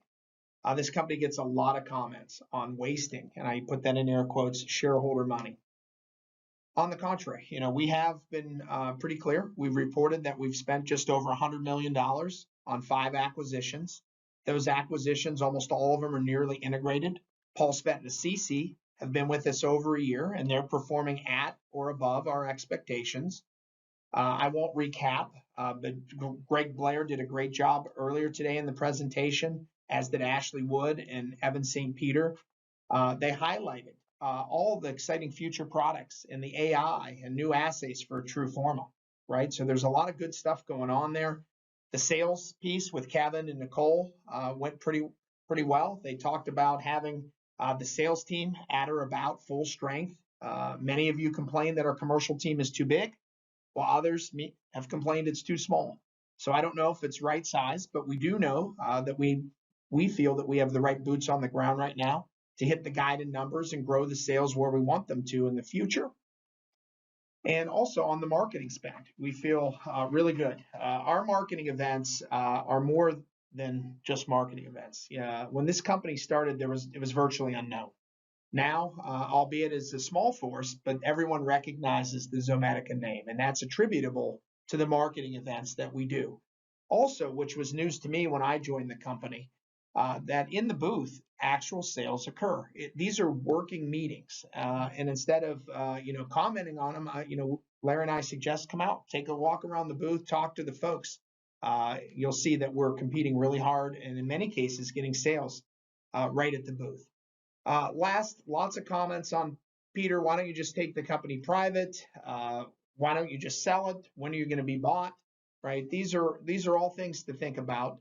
this company gets a lot of comments on wasting, and I put that in air quotes, shareholder money. On the contrary, we have been pretty clear. We've reported that we've spent just over $100 million on 5 acquisitions. Those acquisitions, almost all of them are nearly integrated. PulseVet and Assisi have been with us over a year, and they're performing at or above our expectations. I won't recap, but Greg Blair did a great job earlier today in the presentation, as did Ashley Wood and Evan St. Peter. They highlighted all the exciting future products and the AI and new assays for TrueForma, right? So there's a lot of good stuff going on there. The sales piece with Kevin and Nicole went pretty well. They talked about having the sales team at or about full strength. Many of you complained that our commercial team is too big, while others have complained it's too small. So I don't know if it's right size, but we do know that we feel that we have the right boots on the ground right now to hit the guided numbers and grow the sales where we want them to in the future. And also on the marketing spend, we feel really good. Our marketing events are more than just marketing events. When this company started, it was virtually unknown. Now, albeit as a small force, but everyone recognizes the Zomedica name, and that's attributable to the marketing events that we do. Also, which was news to me when I joined the company, that in the booth, actual sales occur. These are working meetings, and instead of commenting on them, Larry and I suggest come out, take a walk around the booth, talk to the folks. You'll see that we're competing really hard, and in many cases, getting sales right at the booth. Lots of comments on Peter. Why don't you just take the company private? Why don't you just sell it? When are you going to be bought? Right? These are all things to think about,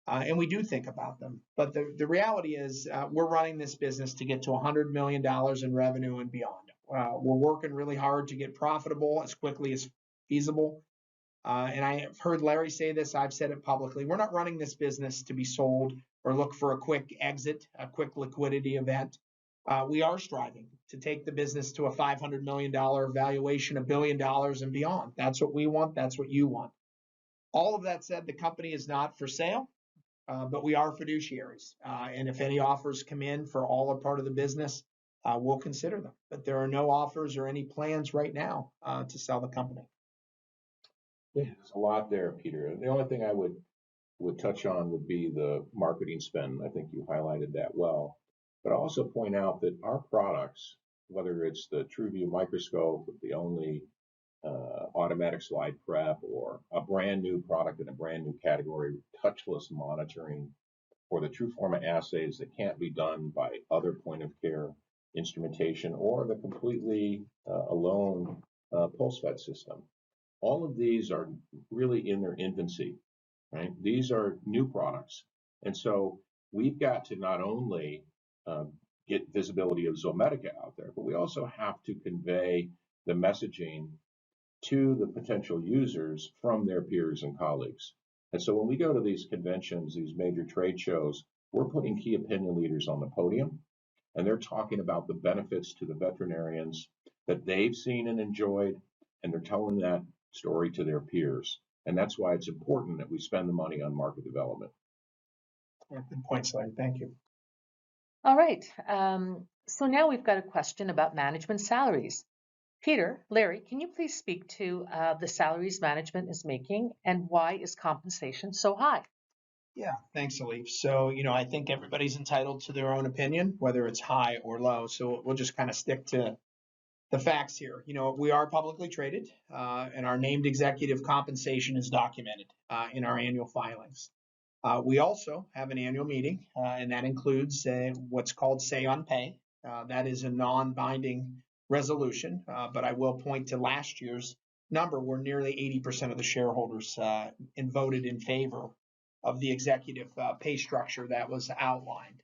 and we do think about them. But the reality is, we're running this business to get to $100 million in revenue and beyond. We're working really hard to get profitable as quickly as feasible. And I have heard Larry say this, I've said it publicly. We're not running this business to be sold or look for a quick exit, a quick liquidity event. We are striving to take the business to a $500 million valuation, $1 billion and beyond. That's what we want. That's what you want. All of that said, the company is not for sale, but we are fiduciaries. And if any offers come in for all or part of the business, we'll consider them. But there are no offers or any plans right now to sell the company. Yeah, there's a lot there, Peter. The only thing I would touch on would be the marketing spend. I think you highlighted that well. But also point out that our products, whether it's the TruView microscope, the only automatic slide prep, or a brand new product in a brand new category, touchless monitoring, or the TruForma assays that can't be done by other point of care instrumentation, or the completely alone PulseVet system. All of these are really in their infancy, right? These are new products. And so we've got to not only get visibility of Zomedica out there, but we also have to convey the messaging to the potential users from their peers and colleagues. And so when we go to these conventions, these major trade shows, we're putting key opinion leaders on the podium, and they're talking about the benefits to the veterinarians that they've seen and enjoyed, and they're telling that story to their peers. And that's why it's important that we spend the money on market development. Good points, Larry. Thank you. All right. So now we've got a question about management salaries. Peter, Larry, can you please speak to the salaries management is making, and why is compensation so high? Yeah, thanks, Alif. So, I think everybody's entitled to their own opinion, whether it's high or low. So we'll just kind of stick to the facts here. We are publicly traded, and our named executive compensation is documented in our annual filings. We also have an annual meeting, and that includes what's called Say on Pay. That is a non-binding resolution, but I will point to last year's number where nearly 80% of the shareholders voted in favor of the executive pay structure that was outlined.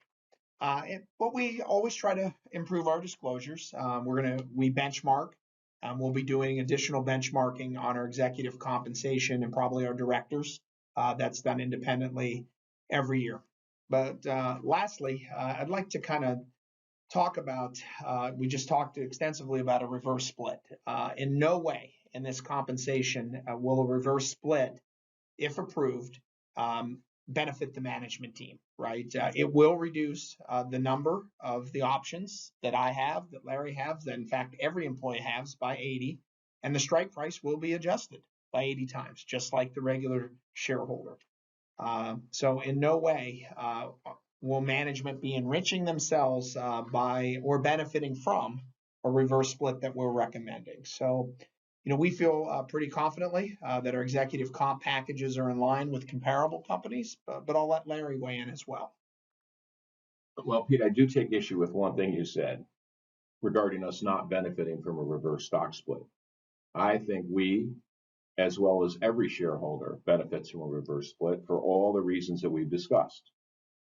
But we always try to improve our disclosures. We benchmark. We'll be doing additional benchmarking on our executive compensation and probably our directors. That's done independently every year. But lastly, I'd like to kind of talk about, we just talked extensively about a reverse split. In no way in this compensation will a reverse split, if approved, benefit the management team, right? It will reduce the number of the options that I have, that Larry has, that in fact every employee has, by 80, and the strike price will be adjusted by 80 times, just like the regular shareholder. So in no way will management be enriching themselves by or benefiting from a reverse split that we're recommending. So, we feel pretty confidently that our executive comp packages are in line with comparable companies, but I'll let Larry weigh in as well. Well, Pete, I do take issue with one thing you said regarding us not benefiting from a reverse stock split. I think we, as well as every shareholder, benefits from a reverse split for all the reasons that we've discussed.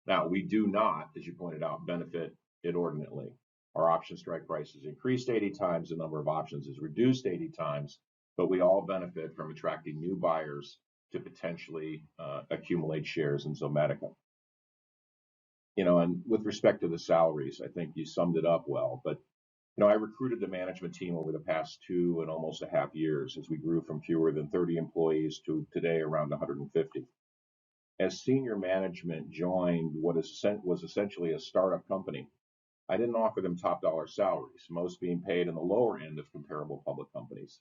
Now, we do not, as you pointed out, benefit inordinately. Our option strike price is increased 80 times, the number of options is reduced 80 times, but we all benefit from attracting new buyers to potentially accumulate shares in Zomedica. You know, and with respect to the salaries, I think you summed it up well. But you know, I recruited the management team over the past 2 and almost a half years as we grew from fewer than 30 employees to today around 150. As senior management joined what was essentially a startup company, I didn't offer them top dollar salaries, most being paid in the lower end of comparable public companies,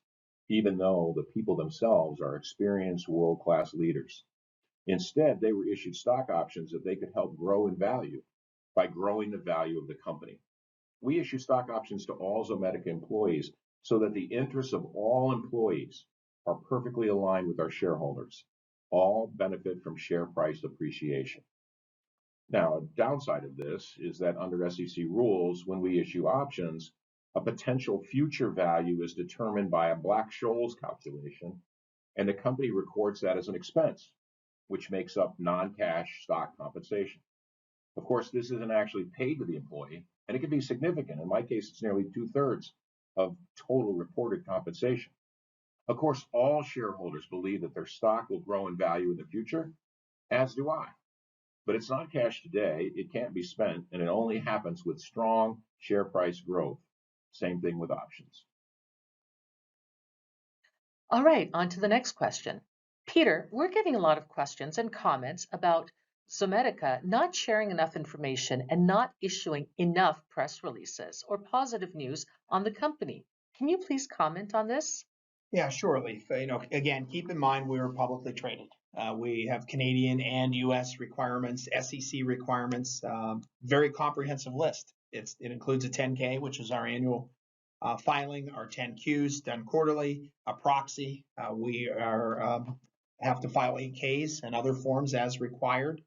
even though the people themselves are experienced world-class leaders. Instead, they were issued stock options that they could help grow in value by growing the value of the company. We issue stock options to all Zomedica employees so that the interests of all employees are perfectly aligned with our shareholders. All benefit from share price appreciation. Now, a downside of this is that under SEC rules, when we issue options, a potential future value is determined by a Black-Scholes calculation, and the company records that as an expense, which makes up non-cash stock compensation. Of course, this isn't actually paid to the employee, and it can be significant. In my case, it's nearly 2/3 of total reported compensation. Of course, all shareholders believe that their stock will grow in value in the future, as do I. But it's not cash today, it can't be spent, and it only happens with strong share price growth. Same thing with options. All right, on to the next question. Peter, we're getting a lot of questions and comments about Zomedica not sharing enough information and not issuing enough press releases or positive news on the company. Can you please comment on this? Yeah, sure, Leaf. Again, keep in mind we are publicly traded. We have Canadian and U.S. requirements, SEC requirements, very comprehensive list. It includes a 10K, which is our annual filing, our 10Qs done quarterly, a proxy. We have to file 8Ks and other forms as required.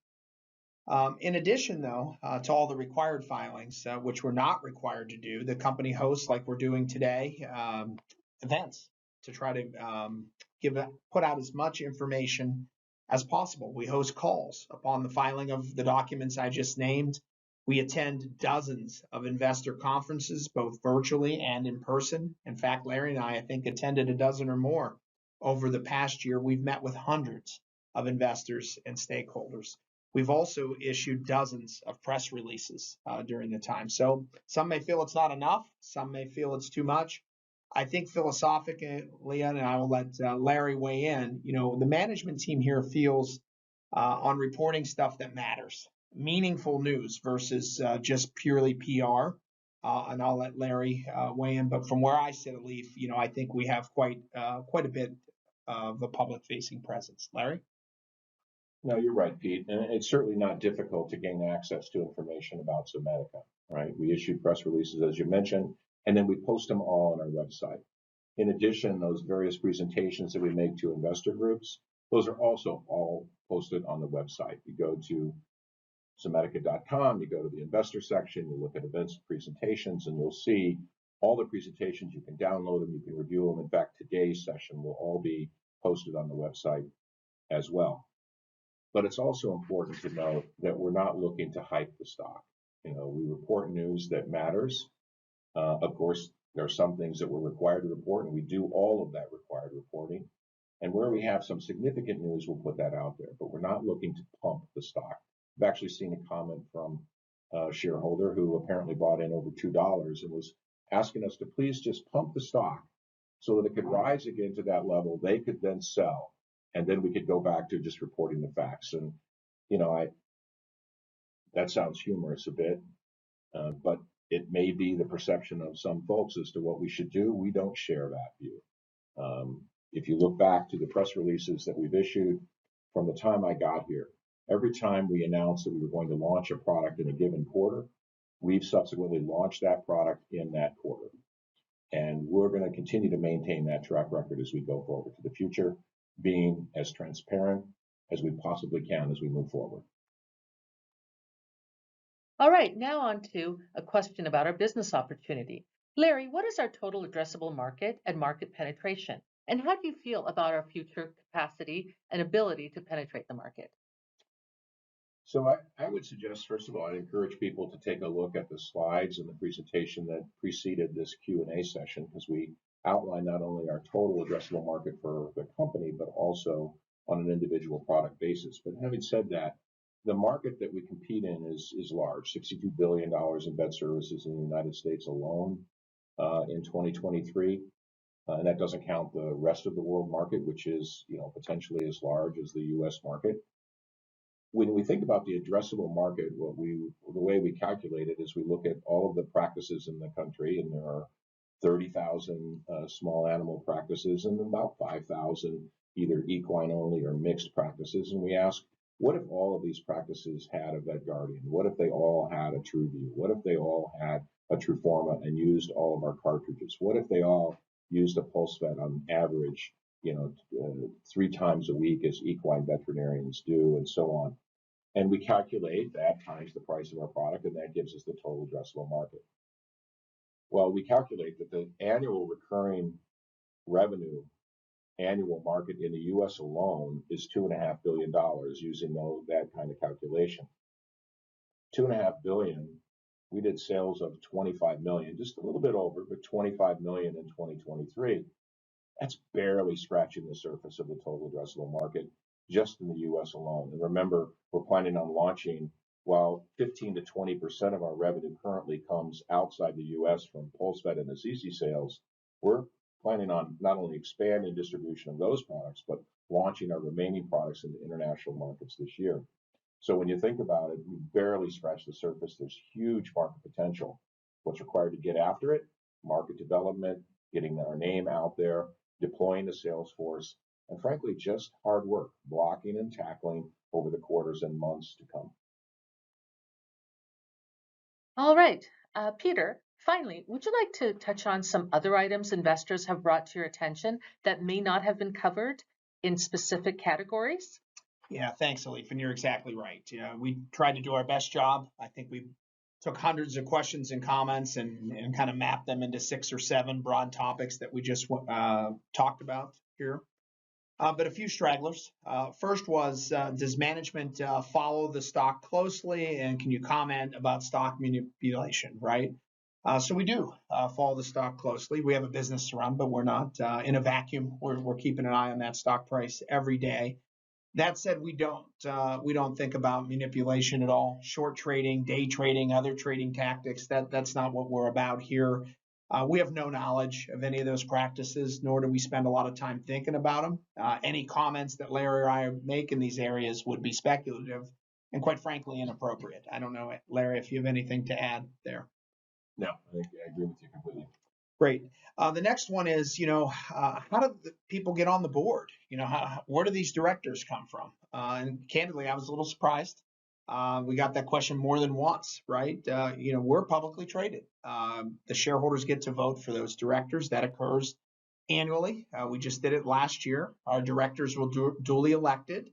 In addition, though, to all the required filings, which we're not required to do, the company hosts, like we're doing today, events to try to put out as much information as possible. We host calls upon the filing of the documents I just named. We attend dozens of investor conferences, both virtually and in person. In fact, Larry and I think, attended a dozen or more over the past year. We've met with hundreds of investors and stakeholders. We've also issued dozens of press releases during the time. So some may feel it's not enough. Some may feel it's too much. I think philosophically, and I will let Larry weigh in, the management team here feels on reporting stuff that matters, meaningful news versus just purely PR. And I'll let Larry weigh in. But from where I sit at Leaf, I think we have quite a bit of a public-facing presence. Larry? No, you're right, Pete. And it's certainly not difficult to gain access to information about Zomedica, right? We issue press releases, as you mentioned, and then we post them all on our website. In addition, those various presentations that we make to investor groups, those are also all posted on the website. You go to Zomedica.com, you go to the investor section, you look at events and presentations, and you'll see all the presentations. You can download them, you can review them. In fact, today's session will all be posted on the website as well. But it's also important to note that we're not looking to hype the stock. We report news that matters. Of course, there are some things that we're required to report, and we do all of that required reporting. And where we have some significant news, we'll put that out there. But we're not looking to pump the stock. I've actually seen a comment from a shareholder who apparently bought in over $2 and was asking us to please just pump the stock so that it could rise again to that level. They could then sell, and then we could go back to just reporting the facts. And, that sounds humorous a bit, but it may be the perception of some folks as to what we should do. We don't share that view. If you look back to the press releases that we've issued from the time I got here, every time we announced that we were going to launch a product in a given quarter, we've subsequently launched that product in that quarter. And we're going to continue to maintain that track record as we go forward to the future, being as transparent as we possibly can as we move forward. All right, now on to a question about our business opportunity. Larry, what is our total addressable market and market penetration? And how do you feel about our future capacity and ability to penetrate the market? So I would suggest, first of all, I'd encourage people to take a look at the slides and the presentation that preceded this Q&A session, because we outline not only our total addressable market for the company, but also on an individual product basis. But having said that, the market that we compete in is large, $62 billion in vet services in the United States alone in 2023. And that doesn't count the rest of the world market, which is, potentially as large as the U.S. market. When we think about the addressable market, the way we calculate it is we look at all of the practices in the country, and there are 30,000 small animal practices and about 5,000 either equine only or mixed practices. And we ask, what if all of these practices had a vet guardian? What if they all had a TruView? What if they all had a Forma and used all of our cartridges? What if they all used a PulseVet on average, 3 times a week as equine veterinarians do, and so on? And we calculate that times the price of our product, and that gives us the total addressable market. Well, we calculate that the annual recurring revenue annual market in the U.S. alone is $2.5 billion using that kind of calculation. $2.5 billion. We did sales of 25 million, just a little bit over, but 25 million in 2023. That's barely scratching the surface of the total addressable market just in the U.S. alone. And remember, we're planning on launching, while 15 to 20% of our revenue currently comes outside the U.S. from PulseVet and Assisi sales, we're planning on not only expanding distribution of those products, but launching our remaining products into international markets this year. So when you think about it, we barely scratched the surface. There's huge market potential. What's required to get after it? Market development, getting our name out there, deploying the sales force, and frankly, just hard work, blocking and tackling over the quarters and months to come. All right, Peter, finally, would you like to touch on some other items investors have brought to your attention that may not have been covered in specific categories? Yeah, thanks, Alif, and you're exactly right. We tried to do our best job. I think we took hundreds of questions and comments and kind of mapped them into 6 or 7 broad topics that we just talked about here. But a few stragglers. First was, does management follow the stock closely, and can you comment about stock manipulation, right? So we do follow the stock closely. We have a business to run, but we're not in a vacuum. We're keeping an eye on that stock price every day. That said, we don't think about manipulation at all. Short trading, day trading, other trading tactics, that's not what we're about here. We have no knowledge of any of those practices, nor do we spend a lot of time thinking about them. Any comments that Larry or I make in these areas would be speculative and, quite frankly, inappropriate. I don't know, Larry, if you have anything to add there. No, I agree with you completely. Great. The next one is, how do the people get on the board? Where do these directors come from? And candidly, I was a little surprised. We got that question more than once, right? We're publicly traded. The shareholders get to vote for those directors. That occurs annually. We just did it last year. Our directors were duly elected.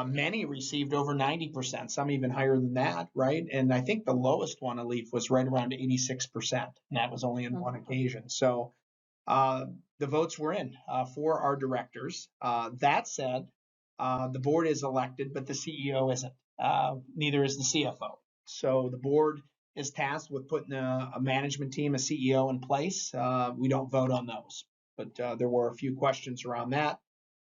Many received over 90%, some even higher than that, right? And I think the lowest one, Alif, was right around 86%, and that was only on one occasion. So the votes were in for our directors. That said, the board is elected, but the CEO isn't. Neither is the CFO. So the board is tasked with putting a management team, a CEO in place. We don't vote on those, but there were a few questions around that.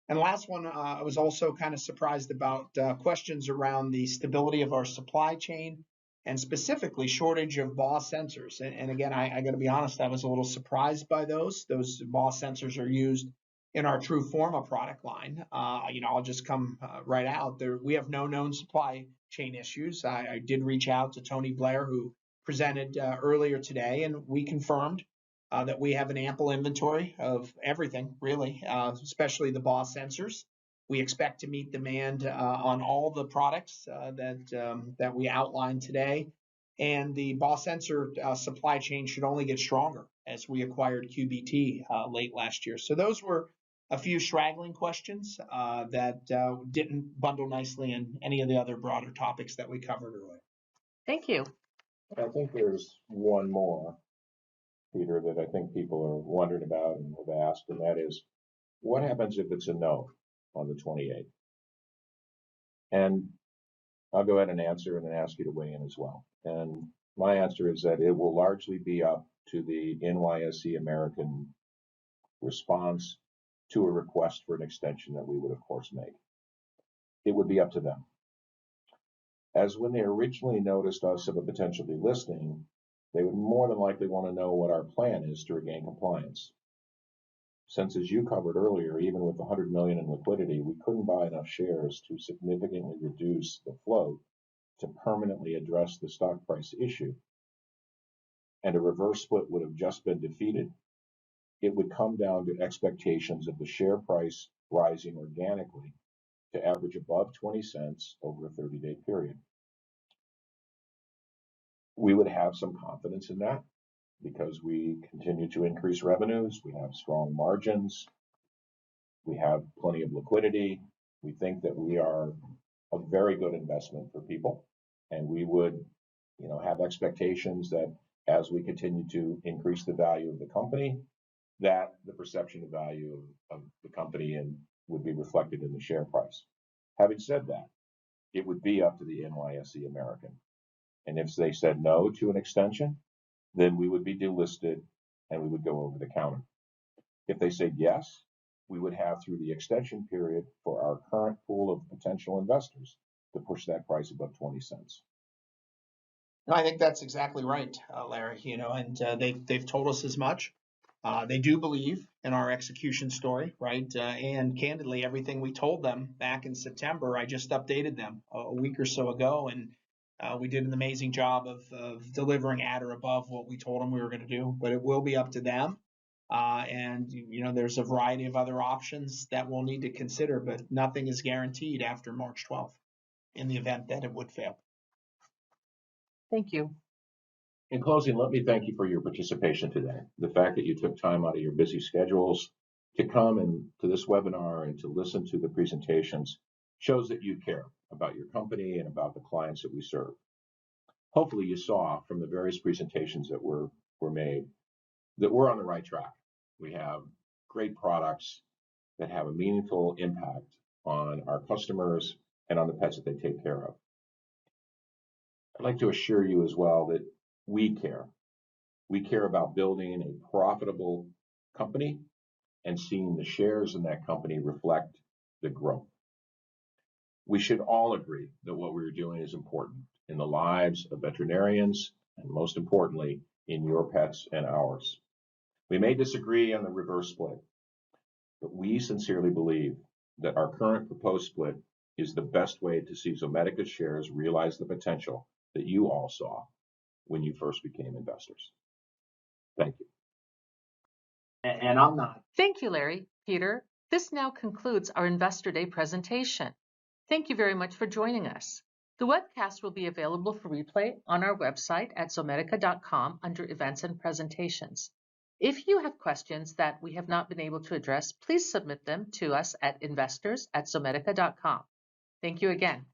And last one, I was also kind of surprised about questions around the stability of our supply chain and specifically shortage of BOSS sensors. And again, I got to be honest, I was a little surprised by those. Those BOSS sensors are used in our Forma product line. I'll just come right out there. We have no known supply chain issues. I did reach out to Tony Blair, who presented earlier today, and we confirmed that we have an ample inventory of everything, really, especially the BOSS sensors. We expect to meet demand on all the products that we outlined today. And the BOSS sensor supply chain should only get stronger as we acquired QBT late last year. So those were a few straggling questions that didn't bundle nicely in any of the other broader topics that we covered earlier. Thank you. I think there's one more, Peter, that I think people are wondering about and have asked, and that is, what happens if it's a no on the 28th? And I'll go ahead and answer and then ask you to weigh in as well. And my answer is that it will largely be up to the NYSE American response to a request for an extension that we would, of course, make. it would be up to them. As when they originally noticed us of a potential delisting, they would more than likely want to know what our plan is to regain compliance. Since, as you covered earlier, even with $100 million in liquidity, we couldn't buy enough shares to significantly reduce the float to permanently address the stock price issue, and a reverse split would have just been defeated, it would come down to expectations of the share price rising organically to average above 20 cents over a 30-day period. We would have some confidence in that because we continue to increase revenues, we have strong margins, we have plenty of liquidity. We think that we are a very good investment for people, and we would, have expectations that as we continue to increase the value of the company, that the perception of value of the company would be reflected in the share price. Having said that, it would be up to the NYSE American. And if they said no to an extension, then we would be delisted and we would go over the counter. If they said yes, we would have through the extension period for our current pool of potential investors to push that price above 20 cents. No, I think that's exactly right, Larry. And they've told us as much. They do believe in our execution story, right? And candidly, everything we told them back in September, I just updated them a week or so ago, and we did an amazing job of delivering at or above what we told them we were going to do. But it will be up to them. And there's a variety of other options that we'll need to consider, but nothing is guaranteed after March 12th in the event that it would fail. Thank you. In closing, let me thank you for your participation today. The fact that you took time out of your busy schedules to come and to this webinar and to listen to the presentations shows that you care about your company and about the clients that we serve. Hopefully you saw from the various presentations that were made that we're on the right track. We have great products that have a meaningful impact on our customers and on the pets that they take care of. I'd like to assure you as well that we care. We care about building a profitable company and seeing the shares in that company reflect the growth. We should all agree that what we're doing is important in the lives of veterinarians and, most importantly, in your pets and ours. We may disagree on the reverse split, but we sincerely believe that our current proposed split is the best way to see Zomedica's shares realize the potential that you all saw when you first became investors. Thank you. And I'm not. Thank you, Larry. Peter, this now concludes our Investor Day presentation. Thank you very much for joining us. The webcast will be available for replay on our website at zomedica.com under Events and Presentations. If you have questions that we have not been able to address, please submit them to us at investors@zomedica.com. Thank you again.